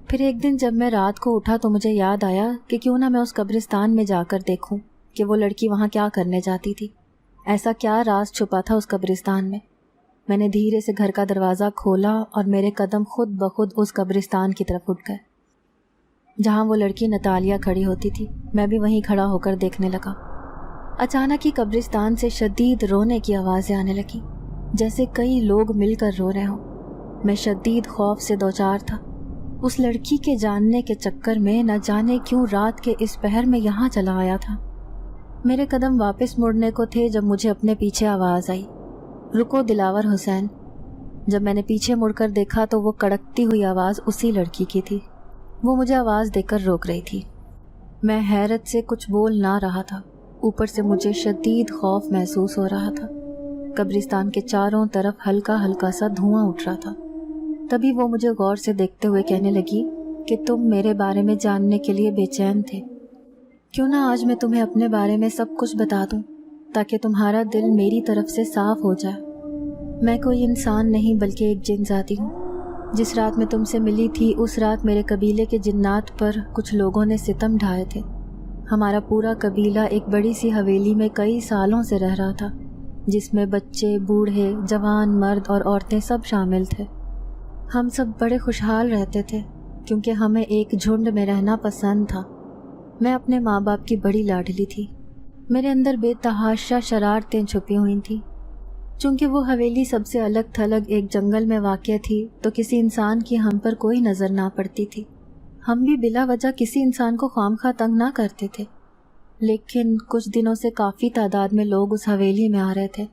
پھر ایک دن جب میں رات کو اٹھا تو مجھے یاد آیا کہ کیوں نہ میں اس قبرستان میں جا کر دیکھوں کہ وہ لڑکی وہاں کیا کرنے جاتی تھی۔ ایسا کیا راز چھپا تھا اس قبرستان میں؟ میں نے دھیرے سے گھر کا دروازہ کھولا اور میرے قدم خود بخود اس قبرستان کی طرف اٹھ گئے جہاں وہ لڑکی نتالیہ کھڑی ہوتی تھی۔ میں بھی وہیں کھڑا ہو کر دیکھنے لگا۔ اچانک ہی قبرستان سے شدید رونے کی آوازیں آنے لگیں، جیسے کئی لوگ مل کر رو رہے ہوں۔ میں شدید خوف سے دوچار تھا۔ اس لڑکی کے جاننے کے چکر میں نہ جانے کیوں رات کے اس پہر میں یہاں چلا آیا تھا۔ میرے قدم واپس مڑنے کو تھے جب مجھے اپنے پیچھے آواز آئی، رکو دلاور حسین۔ جب میں نے پیچھے مڑ کر دیکھا تو وہ کڑکتی ہوئی آواز اسی لڑکی کی تھی۔ وہ مجھے آواز دے کر روک رہی تھی۔ میں حیرت سے کچھ بول نہ رہا تھا، اوپر سے مجھے شدید خوف محسوس ہو رہا تھا۔ قبرستان کے چاروں طرف ہلکا ہلکا سا دھواں اٹھ رہا تھا۔ تبھی وہ مجھے غور سے دیکھتے ہوئے کہنے لگی کہ تم میرے بارے میں جاننے کے لیے بے چین تھے، کیوں نہ آج میں تمہیں اپنے بارے میں سب کچھ بتا دوں تاکہ تمہارا دل میری طرف سے صاف ہو جائے۔ میں کوئی انسان نہیں بلکہ ایک جن ذاتی ہوں۔ جس رات میں تم سے ملی تھی اس رات میرے قبیلے کے جنات پر کچھ لوگوں نے ستم ڈھائے تھے۔ ہمارا پورا قبیلہ ایک بڑی سی حویلی میں کئی سالوں سے رہ رہا تھا، جس میں بچے، بوڑھے، جوان، مرد اور عورتیں سب شامل تھے۔ ہم سب بڑے خوشحال رہتے تھے کیونکہ ہمیں ایک جھنڈ میں رہنا پسند تھا۔ میں اپنے ماں باپ کی بڑی لاڈلی تھی۔ میرے اندر بے تحاشا شرارتیں چھپی ہوئی تھیں۔ چونکہ وہ حویلی سب سے الگ تھلگ ایک جنگل میں واقع تھی تو کسی انسان کی ہم پر کوئی نظر نہ پڑتی تھی۔ ہم بھی بلا وجہ کسی انسان کو خواہ تنگ نہ کرتے تھے، لیکن کچھ دنوں سے کافی تعداد میں لوگ اس حویلی میں آ رہے تھے۔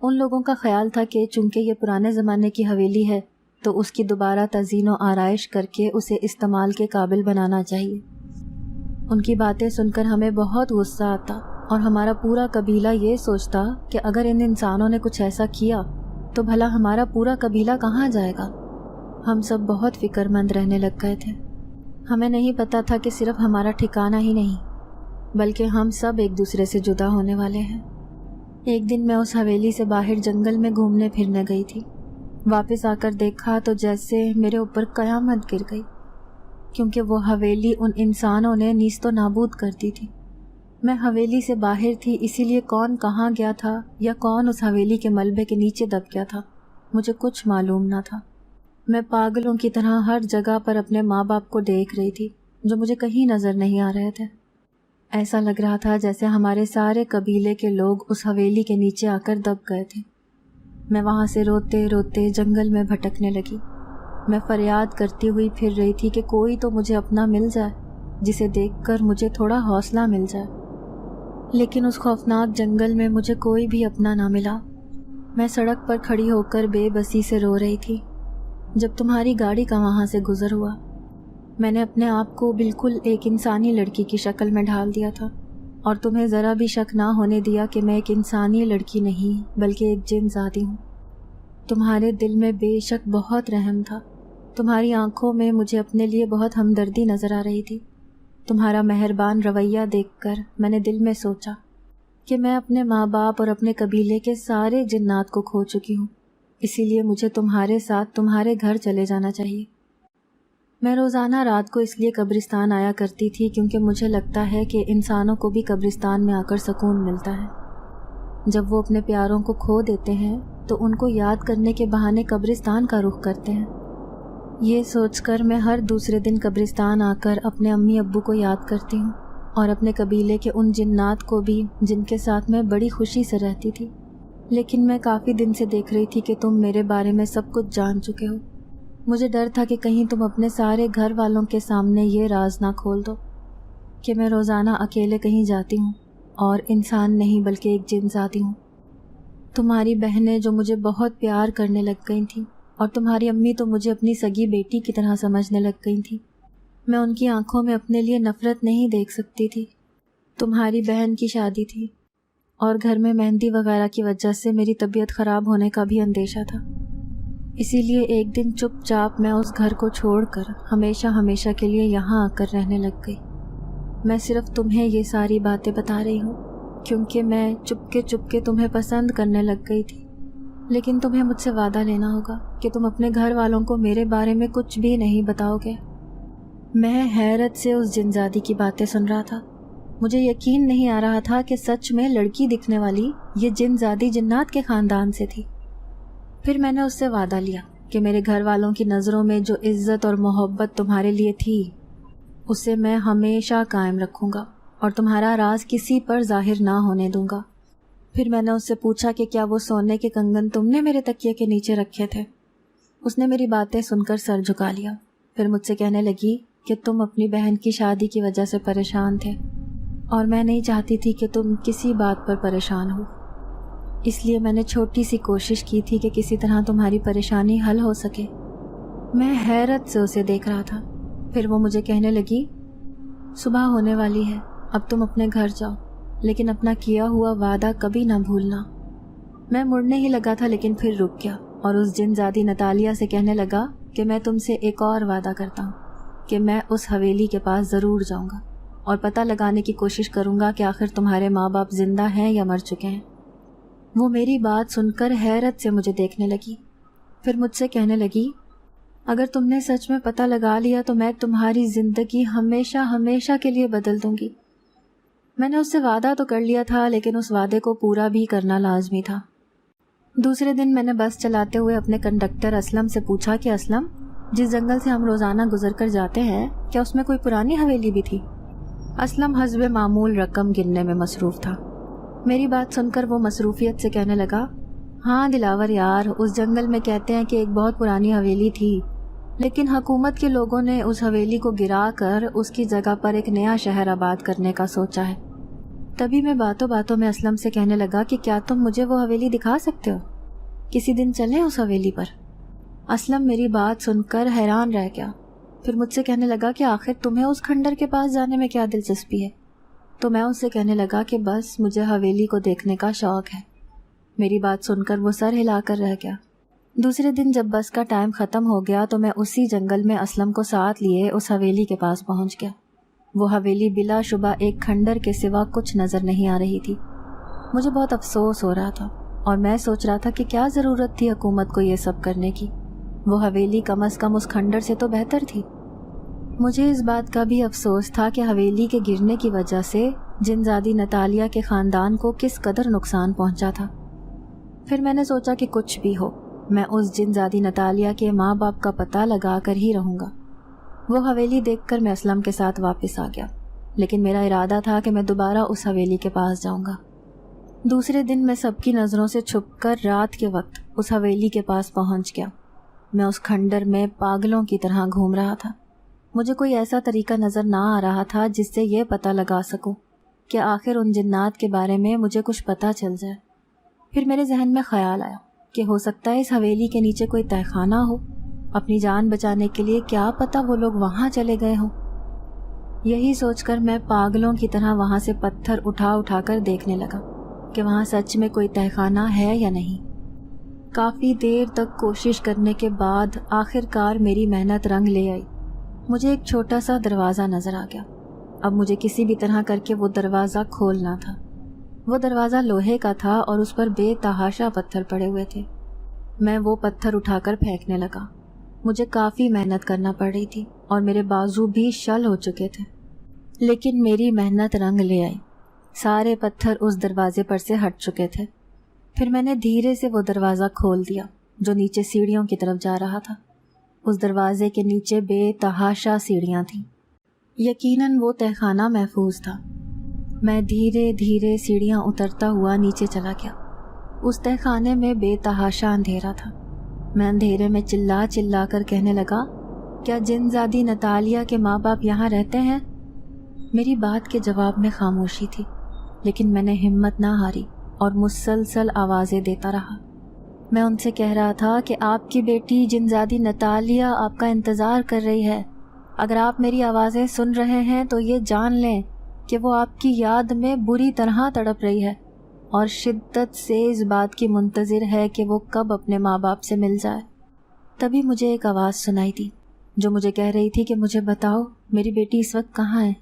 ان لوگوں کا خیال تھا کہ چونکہ یہ پرانے زمانے کی حویلی ہے تو اس کی دوبارہ تزئین و آرائش کر کے اسے استعمال کے قابل بنانا چاہیے۔ ان کی باتیں سن کر ہمیں بہت غصہ آتا اور ہمارا پورا قبیلہ یہ سوچتا کہ اگر ان انسانوں نے کچھ ایسا کیا تو بھلا ہمارا پورا قبیلہ کہاں جائے گا۔ ہم سب بہت فکر مند رہنے لگ گئے تھے۔ ہمیں نہیں پتا تھا کہ صرف ہمارا ٹھکانہ ہی نہیں بلکہ ہم سب ایک دوسرے سے جدا ہونے والے ہیں۔ ایک دن میں اس حویلی سے باہر جنگل میں گھومنے پھرنے گئی تھی۔ واپس آ کر دیکھا تو جیسے میرے اوپر قیامت گر گئی، کیونکہ وہ حویلی ان انسانوں نے نیست و نابود کر دی تھی۔ میں حویلی سے باہر تھی، اسی لیے کون کہاں گیا تھا یا کون اس حویلی کے ملبے کے نیچے دب گیا تھا مجھے کچھ معلوم نہ تھا۔ میں پاگلوں کی طرح ہر جگہ پر اپنے ماں باپ کو دیکھ رہی تھی جو مجھے کہیں نظر نہیں آ رہے تھے۔ ایسا لگ رہا تھا جیسے ہمارے سارے قبیلے کے لوگ اس حویلی کے نیچے آ کر دب گئے تھے۔ میں وہاں سے روتے روتے جنگل میں بھٹکنے لگی۔ میں فریاد کرتی ہوئی پھر رہی تھی کہ کوئی تو مجھے اپنا مل جائے جسے دیکھ کر مجھے تھوڑا حوصلہ مل جائے، لیکن اس خوفناک جنگل میں مجھے کوئی بھی اپنا نہ ملا۔ میں سڑک پر کھڑی ہو کر بے بسی سے رو رہی تھی جب تمہاری گاڑی کا وہاں سے گزر ہوا۔ میں نے اپنے آپ کو بالکل ایک انسانی لڑکی کی شکل میں ڈھال دیا تھا اور تمہیں ذرا بھی شک نہ ہونے دیا کہ میں ایک انسانی لڑکی نہیں بلکہ ایک جن ذاتی ہوں۔ تمہارے دل میں بے شک بہت رحم تھا، تمہاری آنکھوں میں مجھے اپنے لیے بہت ہمدردی نظر آ رہی تھی۔ تمہارا مہربان رویہ دیکھ کر میں نے دل میں سوچا کہ میں اپنے ماں باپ اور اپنے قبیلے کے سارے جنات کو کھو چکی ہوں، اسی لیے مجھے تمہارے ساتھ تمہارے گھر چلے جانا چاہیے۔ میں روزانہ رات کو اس لیے قبرستان آیا کرتی تھی کیونکہ مجھے لگتا ہے کہ انسانوں کو بھی قبرستان میں آ کر سکون ملتا ہے۔ جب وہ اپنے پیاروں کو کھو دیتے ہیں تو ان کو یاد کرنے کے بہانے قبرستان کا رخ کرتے ہیں۔ یہ سوچ کر میں ہر دوسرے دن قبرستان آ کر اپنے امی ابو کو یاد کرتی ہوں اور اپنے قبیلے کے ان جنات کو بھی جن کے ساتھ میں بڑی خوشی سے رہتی تھی۔ لیکن میں کافی دن سے دیکھ رہی تھی کہ تم میرے بارے میں سب کچھ جان چکے ہو۔ مجھے ڈر تھا کہ کہیں تم اپنے سارے گھر والوں کے سامنے یہ راز نہ کھول دو کہ میں روزانہ اکیلے کہیں جاتی ہوں اور انسان نہیں بلکہ ایک جن ذاتی ہوں۔ تمہاری بہنیں جو مجھے بہت پیار کرنے لگ گئی تھیں اور تمہاری امی تو مجھے اپنی سگی بیٹی کی طرح سمجھنے لگ گئی تھیں، میں ان کی آنکھوں میں اپنے لیے نفرت نہیں دیکھ سکتی تھی۔ تمہاری بہن کی شادی تھی اور گھر میں مہندی وغیرہ کی وجہ سے میری طبیعت خراب ہونے کا بھی اندیشہ تھا، اسی لیے ایک دن چپ چاپ میں اس گھر کو چھوڑ کر ہمیشہ کے لیے یہاں آ کر رہنے لگ گئی۔ میں صرف تمہیں یہ ساری باتیں بتا رہی ہوں کیونکہ میں چپکے تمہیں پسند کرنے لگ گئی تھی، لیکن تمہیں مجھ سے وعدہ لینا ہوگا کہ تم اپنے گھر والوں کو میرے بارے میں کچھ بھی نہیں بتاؤ گے۔ میں حیرت سے اس جنزادی کی باتیں سن رہا تھا۔ مجھے یقین نہیں آ رہا تھا کہ سچ میں لڑکی دکھنے والی یہ جنزادی جنات کے خاندان سے تھی۔ پھر میں نے اس سے وعدہ لیا کہ میرے گھر والوں کی نظروں میں جو عزت اور محبت تمہارے لیے تھی اسے میں ہمیشہ قائم رکھوں گا اور تمہارا راز کسی پر ظاہر نہ ہونے دوں گا۔ پھر میں نے اس سے پوچھا کہ کیا وہ سونے کے کنگن تم نے میرے تکیے کے نیچے رکھے تھے؟ اس نے میری باتیں سن کر سر جھکا لیا، پھر مجھ سے کہنے لگی کہ تم اپنی بہن کی شادی کی وجہ سے پریشان تھے اور میں نہیں چاہتی تھی کہ تم کسی بات پر پریشان ہو۔ اس لیے میں نے چھوٹی سی کوشش کی تھی کہ کسی طرح تمہاری پریشانی حل ہو سکے۔ میں حیرت سے اسے دیکھ رہا تھا۔ پھر وہ مجھے کہنے لگی، صبح ہونے والی ہے، اب تم اپنے گھر جاؤ، لیکن اپنا کیا ہوا وعدہ کبھی نہ بھولنا۔ میں مڑنے ہی لگا تھا لیکن پھر رک گیا اور اس جن زادی نتالیہ سے کہنے لگا کہ میں تم سے ایک اور وعدہ کرتا ہوں کہ میں اس حویلی کے پاس ضرور جاؤں گا اور پتہ لگانے کی کوشش کروں گا کہ آخر تمہارے ماں باپ زندہ ہیں یا مر چکے ہیں۔ وہ میری بات سن کر حیرت سے مجھے دیکھنے لگی، پھر مجھ سے کہنے لگی، اگر تم نے سچ میں پتہ لگا لیا تو میں تمہاری زندگی ہمیشہ ہمیشہ کے لیے بدل دوں گی۔ میں نے اس سے وعدہ تو کر لیا تھا لیکن اس وعدے کو پورا بھی کرنا لازمی تھا۔ دوسرے دن میں نے بس چلاتے ہوئے اپنے کنڈکٹر اسلم سے پوچھا کہ اسلم، جس جنگل سے ہم روزانہ گزر کر جاتے ہیں کیا اس میں کوئی پرانی حویلی بھی تھی؟ اسلم حسب معمول رقم گننے میں مصروف تھا۔ میری بات سن کر وہ مصروفیت سے کہنے لگا، ہاں دلاور یار، اس جنگل میں کہتے ہیں کہ ایک بہت پرانی حویلی تھی، لیکن حکومت کے لوگوں نے اس حویلی کو گرا کر اس کی جگہ پر ایک نیا شہر آباد کرنے کا سوچا ہے۔ تبھی میں باتوں باتوں میں اسلم سے کہنے لگا کہ کیا تم مجھے وہ حویلی دکھا سکتے ہو؟ کسی دن چلیں اس حویلی پر۔ اسلم میری بات سن کر حیران رہ گیا، پھر مجھ سے کہنے لگا کہ آخر تمہیں اس کھنڈر کے پاس جانے میں کیا دلچسپی ہے؟ تو میں اس سے کہنے لگا کہ بس مجھے حویلی کو دیکھنے کا شوق ہے۔ میری بات سن کر وہ سر ہلا کر رہ گیا۔ دوسرے دن جب بس کا ٹائم ختم ہو گیا تو میں اسی جنگل میں اسلم کو ساتھ لیے اس حویلی کے پاس پہنچ گیا۔ وہ حویلی بلا شبہ ایک کھنڈر کے سوا کچھ نظر نہیں آ رہی تھی۔ مجھے بہت افسوس ہو رہا تھا اور میں سوچ رہا تھا کہ کیا ضرورت تھی حکومت کو یہ سب کرنے کی، وہ حویلی کم از کم اس کھنڈر سے تو بہتر تھی۔ مجھے اس بات کا بھی افسوس تھا کہ حویلی کے گرنے کی وجہ سے جن زادی نتالیہ کے خاندان کو کس قدر نقصان پہنچا تھا۔ پھر میں نے سوچا کہ کچھ بھی ہو، میں اس جن زادی نتالیہ کے ماں باپ کا پتہ لگا کر ہی رہوں گا۔ وہ حویلی دیکھ کر میں اسلم کے ساتھ واپس آ گیا، لیکن میرا ارادہ تھا کہ میں دوبارہ اس حویلی کے پاس جاؤں گا۔ دوسرے دن میں سب کی نظروں سے چھپ کر رات کے وقت اس حویلی کے پاس پہنچ گیا۔ میں اس کھنڈر میں پاگلوں کی طرح گھوم رہا تھا۔ مجھے کوئی ایسا طریقہ نظر نہ آ رہا تھا جس سے یہ پتہ لگا سکوں کہ آخر ان جنات کے بارے میں مجھے کچھ پتہ چل جائے۔ پھر میرے ذہن میں خیال آیا کہ ہو سکتا ہے اس حویلی کے نیچے کوئی تہہ خانہ ہو، اپنی جان بچانے کے لیے کیا پتہ وہ لوگ وہاں چلے گئے ہوں۔ یہی سوچ کر میں پاگلوں کی طرح وہاں سے پتھر اٹھا اٹھا کر دیکھنے لگا کہ وہاں سچ میں کوئی تہہ خانہ ہے یا نہیں۔ کافی دیر تک کوشش کرنے کے بعد آخر کار میری محنت رنگ لے آئی۔ مجھے ایک چھوٹا سا دروازہ نظر آ گیا۔ اب مجھے کسی بھی طرح کر کے وہ دروازہ کھولنا تھا۔ وہ دروازہ لوہے کا تھا اور اس پر بے تحاشا پتھر پڑے ہوئے تھے۔ میں وہ پتھر اٹھا کر پھینکنے لگا۔ مجھے کافی محنت کرنا پڑ رہی تھی اور میرے بازو بھی شل ہو چکے تھے، لیکن میری محنت رنگ لے آئی۔ سارے پتھر اس دروازے پر سے ہٹ چکے تھے۔ پھر میں نے دھیرے سے وہ دروازہ کھول دیا جو نیچے سیڑھیوں کی طرف جا رہا تھا۔ اس دروازے کے نیچے بے تحاشا سیڑھیاں تھیں۔ یقیناً وہ تہہ خانہ محفوظ تھا۔ میں دھیرے دھیرے سیڑھیاں اترتا ہوا نیچے چلا گیا۔ اس تہہ خانے میں بے تحاشا اندھیرا تھا۔ میں اندھیرے میں چلا چلا کر کہنے لگا، کیا جن زادی نتالیہ کے ماں باپ یہاں رہتے ہیں؟ میری بات کے جواب میں خاموشی تھی، لیکن میں نے ہمت نہ ہاری اور مسلسل آوازیں دیتا رہا۔ میں ان سے کہہ رہا تھا کہ آپ کی بیٹی جن زادی نتالیہ آپ کا انتظار کر رہی ہے۔ اگر آپ میری آوازیں سن رہے ہیں تو یہ جان لیں کہ وہ آپ کی یاد میں بری طرح تڑپ رہی ہے اور شدت سے اس بات کی منتظر ہے کہ وہ کب اپنے ماں باپ سے مل جائے۔ تبھی مجھے ایک آواز سنائی دی جو مجھے کہہ رہی تھی کہ مجھے بتاؤ میری بیٹی اس وقت کہاں ہے۔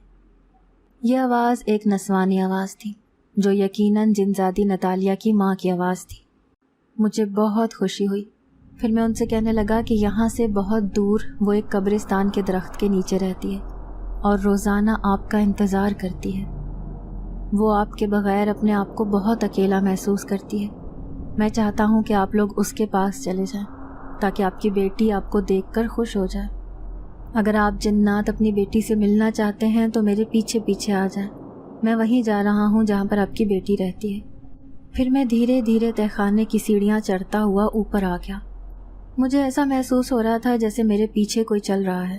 یہ آواز ایک نسوانی آواز تھی جو یقیناً جن زادی نتالیہ کی ماں کی آواز تھی۔ مجھے بہت خوشی ہوئی۔ پھر میں ان سے کہنے لگا کہ یہاں سے بہت دور وہ ایک قبرستان کے درخت کے نیچے رہتی ہے اور روزانہ آپ کا انتظار کرتی ہے۔ وہ آپ کے بغیر اپنے آپ کو بہت اکیلا محسوس کرتی ہے۔ میں چاہتا ہوں کہ آپ لوگ اس کے پاس چلے جائیں تاکہ آپ کی بیٹی آپ کو دیکھ کر خوش ہو جائے۔ اگر آپ جنات اپنی بیٹی سے ملنا چاہتے ہیں تو میرے پیچھے پیچھے آ جائیں۔ میں وہیں جا رہا ہوں جہاں پر آپ کی بیٹی رہتی ہے۔ پھر میں دھیرے دھیرے تہہ خانے کی سیڑھیاں چڑھتا ہوا اوپر آ گیا۔ مجھے ایسا محسوس ہو رہا تھا جیسے میرے پیچھے کوئی چل رہا ہے۔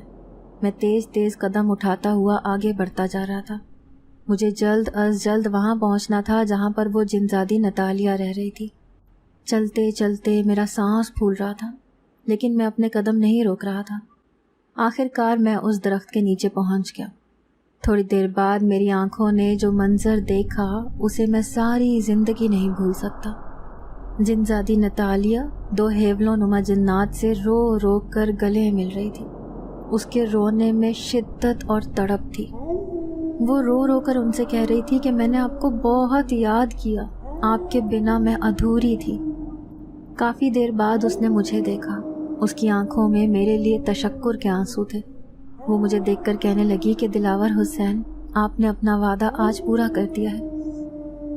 میں تیز تیز قدم اٹھاتا ہوا آگے بڑھتا جا رہا تھا۔ مجھے جلد از جلد وہاں پہنچنا تھا جہاں پر وہ جنزادی نتالیہ رہ رہی تھی۔ چلتے چلتے میرا سانس پھول رہا تھا، لیکن میں اپنے قدم نہیں روک رہا تھا۔ آخر کار میں اس درخت کے نیچے پہنچ گیا۔ تھوڑی دیر بعد میری آنکھوں نے جو منظر دیکھا اسے میں ساری زندگی نہیں بھول سکتا۔ جنزادی نتالیہ 2 ہیولوں نما جنات سے رو رو کر گلے مل رہی تھی۔ اس کے رونے میں شدت اور تڑپ تھی۔ وہ رو رو کر ان سے کہہ رہی تھی کہ میں نے آپ کو بہت یاد کیا، آپ کے بنا میں ادھوری تھی۔ کافی دیر بعد اس نے مجھے دیکھا۔ اس کی آنکھوں میں میرے لیے تشکر کے آنسو تھے۔ وہ مجھے دیکھ کر کہنے لگی کہ دلاور حسین، آپ نے اپنا وعدہ آج پورا کر دیا ہے۔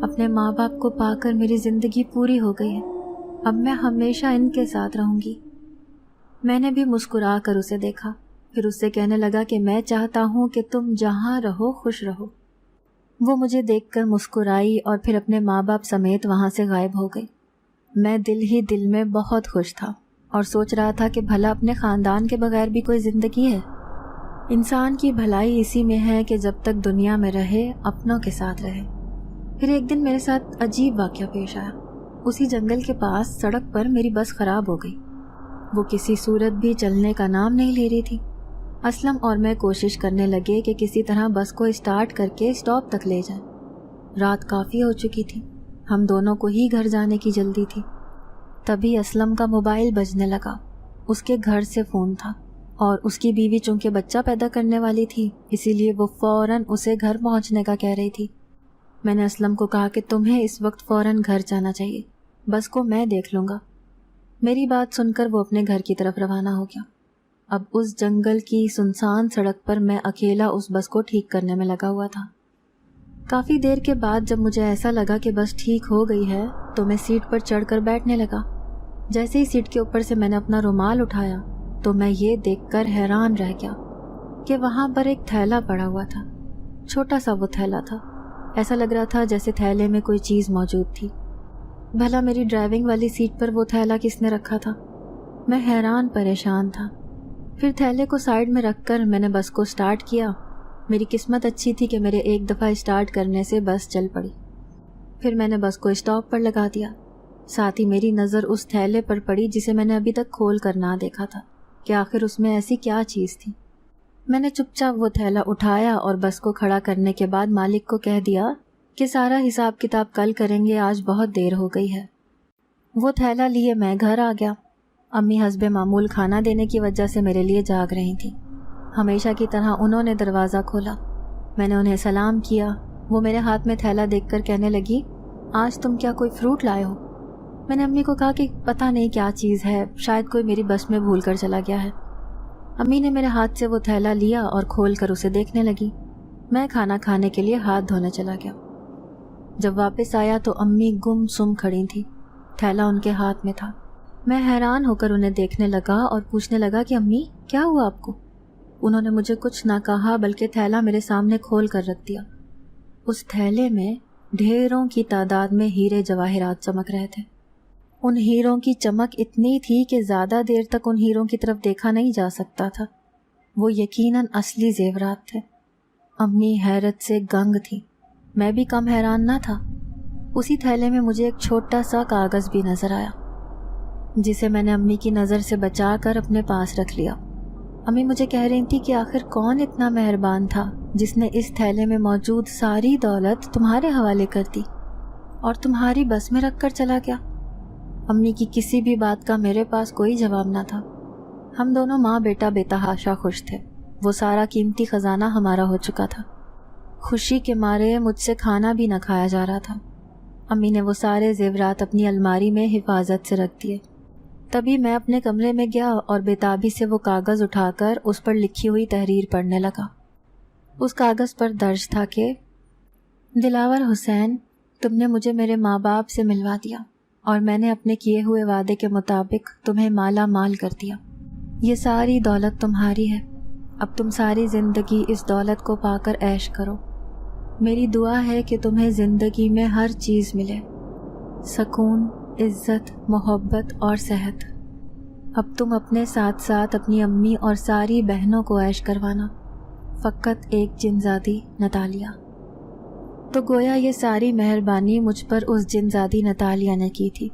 اپنے ماں باپ کو پا کر میری زندگی پوری ہو گئی ہے۔ اب میں ہمیشہ ان کے ساتھ رہوں گی۔ میں نے بھی مسکرا کر اسے دیکھا، پھر اس سے کہنے لگا کہ میں چاہتا ہوں کہ تم جہاں رہو خوش رہو۔ وہ مجھے دیکھ کر مسکرائی اور پھر اپنے ماں باپ سمیت وہاں سے غائب ہو گئی۔ میں دل ہی دل میں بہت خوش تھا اور سوچ رہا تھا کہ بھلا اپنے خاندان کے بغیر بھی کوئی زندگی ہے۔ انسان کی بھلائی اسی میں ہے کہ جب تک دنیا میں رہے اپنوں کے ساتھ رہے۔ پھر ایک دن میرے ساتھ عجیب واقعہ پیش آیا۔ اسی جنگل کے پاس سڑک پر میری بس خراب ہو گئی۔ وہ کسی صورت بھی چلنے کا نام نہیں لے رہی تھی۔ اسلم اور میں کوشش کرنے لگے کہ کسی طرح بس کو اسٹارٹ کر کے اسٹاپ تک لے جائیں۔ رات کافی ہو چکی تھی، ہم دونوں کو ہی گھر جانے کی جلدی تھی۔ تبھی اسلم کا موبائل بجنے لگا۔ اس کے گھر سے فون تھا اور اس کی بیوی چونکہ بچہ پیدا کرنے والی تھی، اسی لیے وہ فوراً اسے گھر پہنچنے کا کہہ رہی تھی۔ میں نے اسلم کو کہا کہ تمہیں اس وقت فوراً گھر جانا چاہیے، بس کو میں دیکھ لوں گا۔ میری بات سن کر وہ اپنے گھر کی طرف روانہ ہو گیا۔ اب اس جنگل کی سنسان سڑک پر میں اکیلا اس بس کو ٹھیک کرنے میں لگا ہوا تھا۔ کافی دیر کے بعد جب مجھے ایسا لگا کہ بس ٹھیک ہو گئی ہے تو میں سیٹ پر چڑھ کر بیٹھنے لگا۔ جیسے ہی سیٹ کے اوپر سے میں نے اپنا رومال اٹھایا تو میں یہ دیکھ کر حیران رہ گیا کہ وہاں پر ایک تھیلا پڑا ہوا تھا۔ چھوٹا سا وہ تھیلا تھا، ایسا لگ رہا تھا جیسے تھیلے میں کوئی چیز موجود تھی۔ بھلا میری ڈرائیونگ والی سیٹ پر وہ تھیلا کس نے رکھا تھا؟ میں حیران پریشان تھا۔ پھر تھیلے کو سائیڈ میں رکھ کر میں نے بس کو سٹارٹ کیا۔ میری قسمت اچھی تھی کہ میرے ایک دفعہ سٹارٹ کرنے سے بس چل پڑی۔ پھر میں نے بس کو اسٹاپ پر لگا دیا۔ ساتھ ہی میری نظر اس تھیلے پر پڑی جسے میں نے ابھی تک کھول کر نہ دیکھا تھا کہ آخر اس میں ایسی کیا چیز تھی۔ میں نے چپ چاپ وہ تھیلا اٹھایا اور بس کو کھڑا کرنے کے بعد مالک کو کہہ دیا کہ سارا حساب کتاب کل کریں گے، آج بہت دیر ہو گئی ہے۔ وہ تھیلا لیے میں گھر آ گیا۔ امی حسب معمول کھانا دینے کی وجہ سے میرے لیے جاگ رہی تھیں۔ ہمیشہ کی طرح انہوں نے دروازہ کھولا۔ میں نے انہیں سلام کیا۔ وہ میرے ہاتھ میں تھیلا دیکھ کر کہنے لگی، آج تم کیا کوئی فروٹ لائے ہو؟ میں نے امی کو کہا کہ پتہ نہیں کیا چیز ہے، شاید کوئی میری بس میں بھول کر چلا گیا ہے۔ امی نے میرے ہاتھ سے وہ تھیلا لیا اور کھول کر اسے دیکھنے لگی۔ میں کھانا کھانے کے لیے ہاتھ دھونے چلا گیا۔ جب واپس آیا تو امی گم سم کھڑی تھی، تھیلا ان کے ہاتھ میں تھا۔ میں حیران ہو کر انہیں دیکھنے لگا اور پوچھنے لگا کہ امی کیا ہوا آپ کو؟ انہوں نے مجھے کچھ نہ کہا بلکہ تھیلا میرے سامنے کھول کر رکھ دیا۔ اس تھیلے میں ڈھیروں کی تعداد میں ہیرے جواہرات چمک رہے تھے۔ ان ہیروں کی چمک اتنی تھی کہ زیادہ دیر تک ان ہیروں کی طرف دیکھا نہیں جا سکتا تھا۔ وہ یقیناً اصلی زیورات تھے۔ امی حیرت سے گنگ تھی، میں بھی کم حیران نہ تھا۔ اسی تھیلے میں مجھے ایک چھوٹا سا کاغذ بھی نظر آیا، جسے میں نے امی کی نظر سے بچا کر اپنے پاس رکھ لیا۔ امی مجھے کہہ رہی تھی کہ آخر کون اتنا مہربان تھا جس نے اس تھیلے میں موجود ساری دولت تمہارے حوالے کر دی اور تمہاری بس میں رکھ کر چلا گیا۔ امی کی کسی بھی بات کا میرے پاس کوئی جواب نہ تھا۔ ہم دونوں ماں بیٹا بے تحاشا خوش تھے۔ وہ سارا قیمتی خزانہ ہمارا ہو چکا تھا۔ خوشی کے مارے مجھ سے کھانا بھی نہ کھایا جا رہا تھا۔ امی نے وہ سارے زیورات اپنی الماری میں حفاظت سے رکھ دیے۔ تبھی میں اپنے کمرے میں گیا اور بےتابی سے وہ کاغذ اٹھا کر اس پر لکھی ہوئی تحریر پڑھنے لگا۔ اس کاغذ پر درج تھا کہ دلاور حسین، تم نے مجھے میرے ماں باپ سے ملوا دیا اور میں نے اپنے کیے ہوئے وعدے کے مطابق تمہیں مالا مال کر دیا۔ یہ ساری دولت تمہاری ہے۔ اب تم ساری زندگی اس دولت کو پا کر عیش کرو۔ میری دعا ہے کہ تمہیں زندگی میں ہر چیز ملے، سکون، عزت، محبت اور صحت۔ اب تم اپنے ساتھ ساتھ اپنی امی اور ساری بہنوں کو عیش کروانا۔ فقط ایک جنزادی نتالیہ۔ تو گویا یہ ساری مہربانی مجھ پر اس جنزادی نتالیہ نے کی تھی۔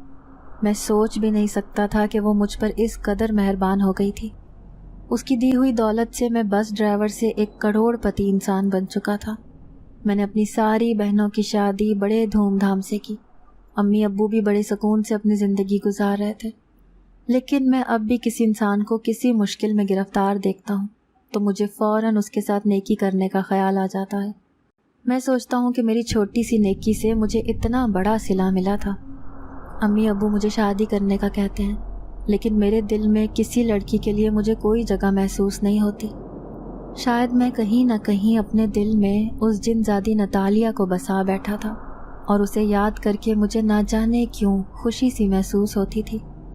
میں سوچ بھی نہیں سکتا تھا کہ وہ مجھ پر اس قدر مہربان ہو گئی تھی۔ اس کی دی ہوئی دولت سے میں بس ڈرائیور سے ایک کروڑ پتی انسان بن چکا تھا۔ میں نے اپنی ساری بہنوں کی شادی بڑے دھوم دھام سے کی۔ امی ابو بھی بڑے سکون سے اپنی زندگی گزار رہے تھے۔ لیکن میں اب بھی کسی انسان کو کسی مشکل میں گرفتار دیکھتا ہوں تو مجھے فوراً اس کے ساتھ نیکی کرنے کا خیال آ جاتا ہے۔ میں سوچتا ہوں کہ میری چھوٹی سی نیکی سے مجھے اتنا بڑا صلہ ملا تھا۔ امی ابو مجھے شادی کرنے کا کہتے ہیں، لیکن میرے دل میں کسی لڑکی کے لیے مجھے کوئی جگہ محسوس نہیں ہوتی۔ شاید میں کہیں نہ کہیں اپنے دل میں اس جنزادی نتالیہ کو بسا بیٹھا تھا اور اسے یاد کر کے مجھے نہ جانے کیوں خوشی سی محسوس ہوتی تھی۔